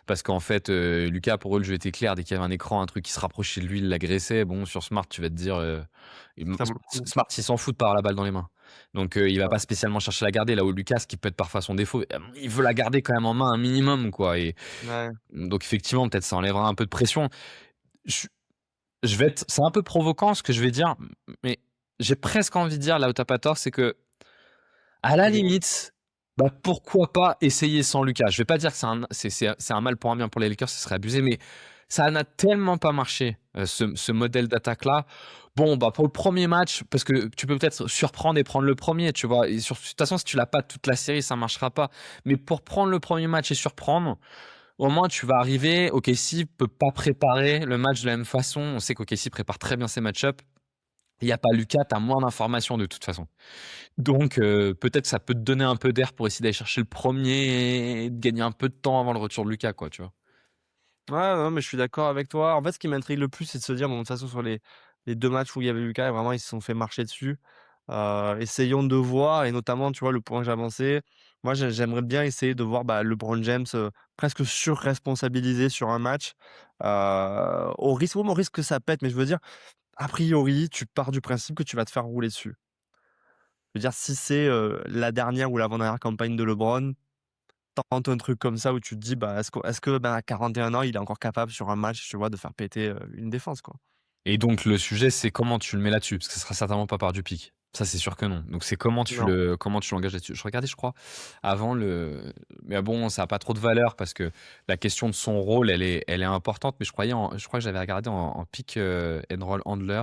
Parce qu'en fait, Lucas, pour eux, le jeu était clair. Dès qu'il y avait un écran, un truc qui se rapprochait de lui, il l'agressait. Bon, sur Smart, tu vas te dire, Ça vaut le coup. Smart, il s'en fout de pas avoir la balle dans les mains. Donc, il va pas spécialement chercher à la garder. Là où Lucas, ce qui peut être parfois son défaut, il veut la garder quand même en main un minimum, quoi. Et Ouais. donc, effectivement, peut-être ça enlèvera un peu de pression. Je, je vais être, c'est un peu provoquant ce que je vais dire, mais j'ai presque envie de dire, là où t'as pas tort, c'est que à la Dis-moi. limite, bah, pourquoi pas essayer sans Lucas? Je vais pas dire que c'est un mal pour un bien pour les Lakers, ce serait abusé, mais ça n'a tellement pas marché, ce modèle d'attaque-là. Bon, bah, pour le premier match, parce que tu peux peut-être surprendre et prendre le premier, tu vois? Et de toute façon, si tu l'as pas toute la série, ça marchera pas. Mais pour prendre le premier match et surprendre, au moins tu vas arriver, OKC peut pas préparer le match de la même façon. On sait qu'OKC prépare très bien ses match-ups. Il y a pas Lucas, tu as moins d'informations de toute façon. Donc, peut-être ça peut te donner un peu d'air pour essayer d'aller chercher le premier et de gagner un peu de temps avant le retour de Lucas, quoi, tu vois? Ouais, non, mais je suis d'accord avec toi. En fait, ce qui m'intrigue le plus, c'est de se dire, bon, de toute façon, sur les 2 matchs où il y avait Lucas, vraiment, ils se sont fait marcher dessus. Essayons de voir et notamment, tu vois, le point que j'avançais, moi, j'aimerais bien essayer de voir, bah, LeBron James, presque surresponsabilisé sur un match, au risque que ça pète, mais je veux dire, a priori, tu pars du principe que tu vas te faire rouler dessus. Je veux dire, si c'est, la dernière ou l'avant-dernière campagne de LeBron, tente un truc comme ça où tu te dis: «Bah, est-ce que, ben, à 41 ans, il est encore capable sur un match, tu vois, de faire péter, une défense, quoi?» Et donc le sujet, c'est comment tu le mets là-dessus? Parce que ce sera certainement pas par du pic. Ça, c'est sûr que non. Donc c'est Non. comment tu l'engages là-dessus? Je regardais, je crois, avant le mais bon, ça a pas trop de valeur parce que la question de son rôle, elle est importante, mais je crois que j'avais regardé en pick, and roll handler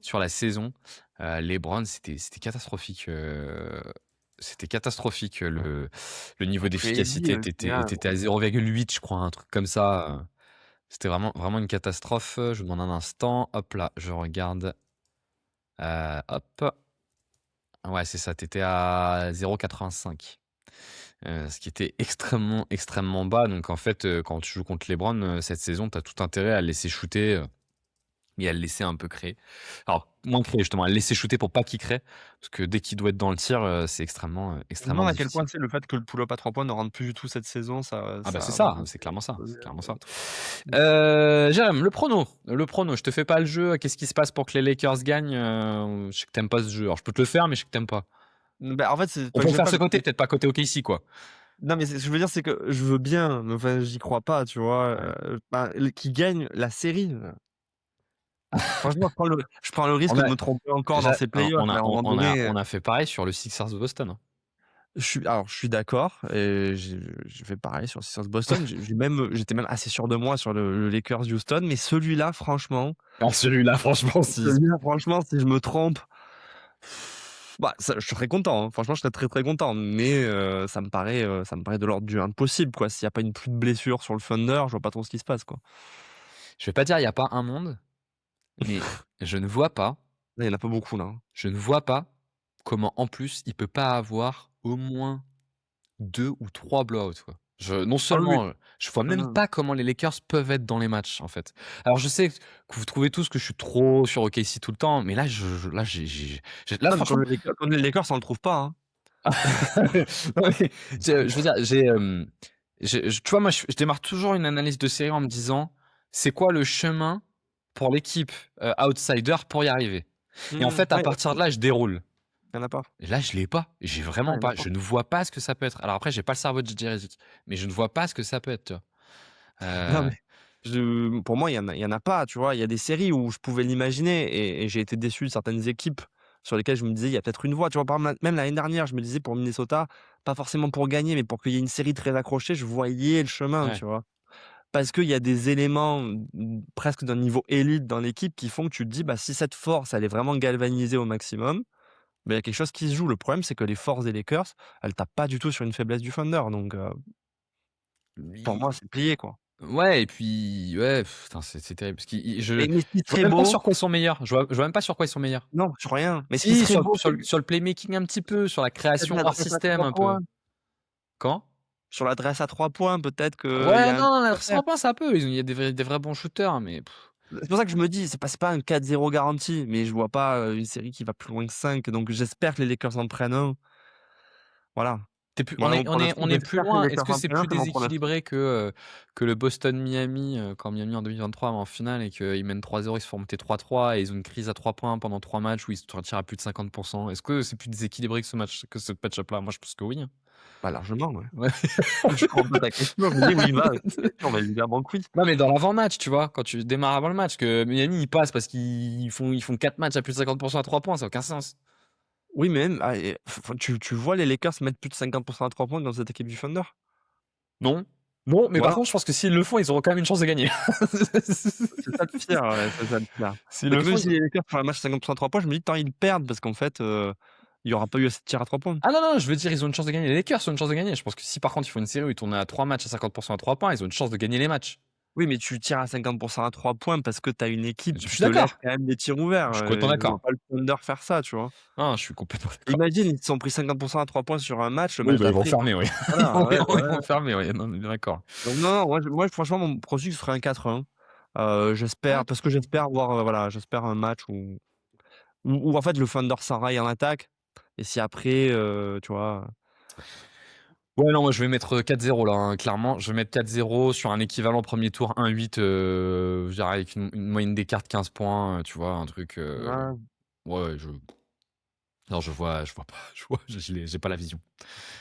sur la saison. LeBron, c'était catastrophique, le niveau Après Eddie, d'efficacité c'est bien. était à 0,8, je crois, un truc comme ça, c'était vraiment vraiment une catastrophe, je vous demande un instant. Hop là, je regarde, hop. Ouais, c'est ça, tu étais à 0,85, ce qui était extrêmement, extrêmement bas. Donc en fait, quand tu joues contre LeBron, cette saison, tu as tout intérêt à le laisser shooter, et à le laisser un peu créer. Alors, moins créer justement, à le laisser shooter pour pas qu'il crée, parce que dès qu'il doit être dans le tir, c'est extrêmement, Je me extrêmement demande à quel point, difficile. tu sais, le fait que le pull-up à 3 points ne rentre plus du tout cette saison, Ah bah, c'est ça ça, va c'est clairement ça, poser c'est clairement ça. un truc. Jérém, le prono, je te fais pas le jeu. Qu'est-ce qui se passe pour que les Lakers gagnent? Je sais que t'aimes pas ce jeu. Alors je peux te le faire, mais je sais que t'aimes pas. Bah, en fait, c'est On pas peut que le j'aime faire pas, ce mais côté, peut-être pas côté OKC, quoi. non, mais ce que je veux dire, c'est que je veux bien, mais enfin, j'y crois pas, tu vois? Ouais. Bah, qu'ils gagnent la série, franchement, je prends le On risque de a me tromper encore dans déjà, ces playoffs, mais à un moment donné, on a fait pareil sur le Sixers de Boston, hein. Je suis d'accord et j'ai fait pareil sur Sixers-Boston. J'étais même assez sûr de moi sur le Lakers-Houston, mais celui-là, franchement, Alors celui-là, franchement, si. si je me trompe, bah, je serais content, hein. Franchement, je serais très, très content, mais ça me paraît de l'ordre du impossible, quoi. S'il y a pas une pluie de blessures sur le Thunder, je vois pas trop ce qui se passe, quoi. Je vais pas dire il y a pas un monde, mais je ne vois pas Là, il y en a pas beaucoup, là, hein. je ne vois pas comment, en plus, il peut pas avoir au moins 2 ou 3 blowouts, quoi. Non Ah oui, oui. seulement, je vois Non, même non. pas comment les Lakers peuvent être dans les matchs, en fait. Alors je sais que vous trouvez tous que je suis trop sur OKC tout le temps, mais là, là, là, Non, mais franchement, contre les Lakers, on le trouve pas, hein. non, mais je veux dire, tu vois, moi, je démarre toujours une analyse de série en me disant: «C'est quoi le chemin pour l'équipe, outsider pour y arriver?» Et en fait, à Ouais, partir de là, je déroule. il y en a pas. Et là, je l'ai pas. J'ai Ouais, vraiment il y en a pas. pas. Je ne vois pas ce que ça peut être. Alors après, j'ai pas le cerveau de JJ Redick, mais je ne vois pas ce que ça peut être, tu vois? Non, Heu, mais pour moi, il y en a pas, tu vois? Il y a des séries où je pouvais l'imaginer et j'ai été déçu de certaines équipes sur lesquelles je me disais: «Il y a peut-être une voie», tu vois? Par exemple, même l'année dernière, je me disais pour Minnesota, pas forcément pour gagner, mais pour qu'il y ait une série très accrochée, je voyais le chemin, ouais. tu vois? Parce qu'il y a des éléments, presque d'un niveau élite dans l'équipe qui font que tu te dis: «Bah, si cette force, elle est vraiment galvanisée au maximum, bah, il y a quelque chose qui se joue». Le problème, c'est que les forces des Lakers, elles tapent pas du tout sur une faiblesse du Thunder, donc pour moi, Oui. c'est plié, quoi. Ouais et puis ouais, putain, c'est terrible parce qu'ils Mais ce qui je vois serait même pas beau sur quoi ils sont meilleurs. Je vois même pas sur quoi ils sont meilleurs. non, sur rien, mais ce qui Si, serait beau, c'est sur le playmaking un petit peu, sur la peut-être création hors l'adresse à système 3 un peu. points. Quand? Sur l'adresse à 3 points, peut-être qu'il y Ouais, a un truc non, à faire. 3 points, ça peut. Il y a des vrais bons shooters, mais C'est pour ça que je me dis, c'est pas un 4-0 garanti, mais je vois pas, une série qui va plus loin que 5, donc j'espère que les Lakers en prennent un. Voilà. Voilà mon pronostic, on est plus j'espère que les loin. Est-ce Lakers que en c'est prennent un, plus c'est mon pronostic. déséquilibré que le Boston-Miami, quand Miami en 2023 va en finale et qu'ils mènent 3-0, ils se font monter 3-3 et ils ont une crise à 3 points pendant 3 matchs où ils se retirent à plus de 50? Est-ce que c'est plus déséquilibré que ce match-up-là? Moi, je pense que oui, hein. Bah, largement, ouais. Ouais. Je comprends pas ta question, je me dis: «Où il va avec cette question?» Bah, évidemment que oui. Non, mais dans l'avant-match, tu vois? Quand tu démarres avant le match, que Miami, ils passent parce qu'ils font 4 matchs à plus de 50% à 3 points, ça a aucun sens. Oui, mais même, et tu vois les Lakers mettre plus de 50 à 3 points dans cette équipe du Thunder? Non. Non, mais par Voilà. contre, je pense que s'ils le font, ils auront quand même une chance de gagner. C'est ça le pire, ouais, c'est ça le pire. S'ils Parce le que font, même ils si les Lakers font un match 50 à 3 points, je me dis: «Tant ils perdent» parce qu'en fait, il y aura pas eu assez de tirs à 3 points. ah non, non, je veux dire, ils ont une chance de gagner. Les Lakers ont une chance de gagner. Je pense que si par contre ils font une série où ils tournent à 3 matchs à 50% à 3 points, ils ont une chance de gagner les matchs. Oui, mais tu tires à 50 à 3 points parce que tu as une équipe Je qui suis te laisse d'accord. quand même des tirs ouverts, Je suis complètement je vois d'accord. pas le Thunder faire ça, tu vois? Non, je suis complètement d'accord. Imagine, ils se sont pris 50 à 3 points sur un match, le Oui, match bah, ils vont d'après, fermer, oui. voilà, ouais, Ils ouais. vont fermer, oui. Non, on est d'accord. Donc non, non, moi franchement mon pronostic ce serait un 4-1. Ouais. J'espère voir, voilà, j'espère un match où en fait le Thunder s'enraille en attaque et si après, tu vois? Ouais, non, moi je vais mettre 4-0 là, hein, clairement. Je vais mettre 4-0 sur un équivalent premier tour 1-8, je dirais avec une moyenne d'écart de 15 points, tu vois? Un truc, Ouais. ouais, non, je vois pas, j'ai pas la vision.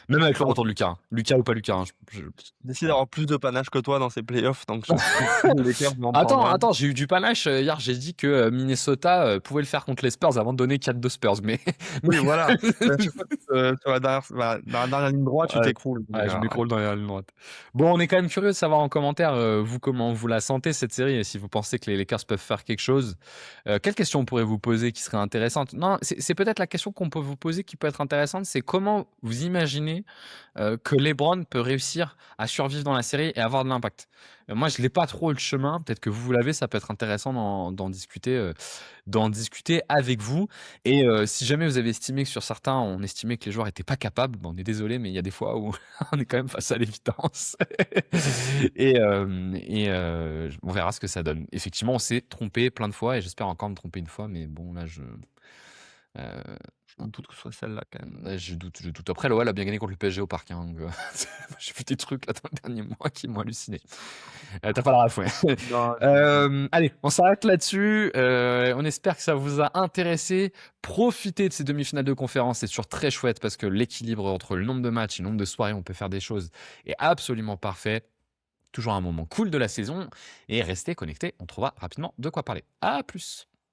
Même avec le Bon, retour de Lucas, hein. Lucas ou pas Lucas, hein, j'essaie voilà. d'avoir plus de panache que toi dans ces playoffs, donc je pense que les Lakers vont en prendre Attends, un. attends, j'ai eu du panache, hier, j'ai dit que, Minnesota, pouvait le faire contre les Spurs avant de donner 4-2 Spurs, mais Oui, voilà. À chaque fois, sur la dernière ligne droite, tu ouais, t'écroules, donc ouais, je ouais. m'écroule dans la ligne droite. Bon, on est quand même curieux de savoir en commentaire, vous, comment vous la sentez cette série et si vous pensez que les Lakers peuvent faire quelque chose. Quelle question on pourrait vous poser qui serait intéressante? Non, c'est peut-être la question qu'on peut vous poser qui peut être intéressante, c'est comment vous imaginez que LeBron peut réussir à survivre dans la série et avoir de l'impact. Moi, je l'ai pas trop le chemin. Peut-être que vous l'avez. Ça peut être intéressant d'en discuter avec vous. Et si jamais vous avez estimé que sur certains, on estimait que les joueurs étaient pas capables, ben, on est désolé, mais il y a des fois où on est quand même face à l'évidence. On verra ce que ça donne. Effectivement, on s'est trompé plein de fois et j'espère encore me tromper une fois. Mais bon, là, euh, Je me doute que ce soit celle-là quand même. ouais, je doute, je doute. Après, l'OL a bien gagné contre le PSG au parc, hein, donc, j'ai vu des trucs là dans le dernier mois qui m'ont halluciné. T'as pas la ref, ouais. Non, Allez, on s'arrête là-dessus. On espère que ça vous a intéressé. Profitez de ces demi-finales de conférence, c'est toujours très chouette parce que l'équilibre entre le nombre de matchs et le nombre de soirées où on peut faire des choses est absolument parfait. Toujours un moment cool de la saison. Et restez connectés, on trouvera rapidement de quoi parler. À plus.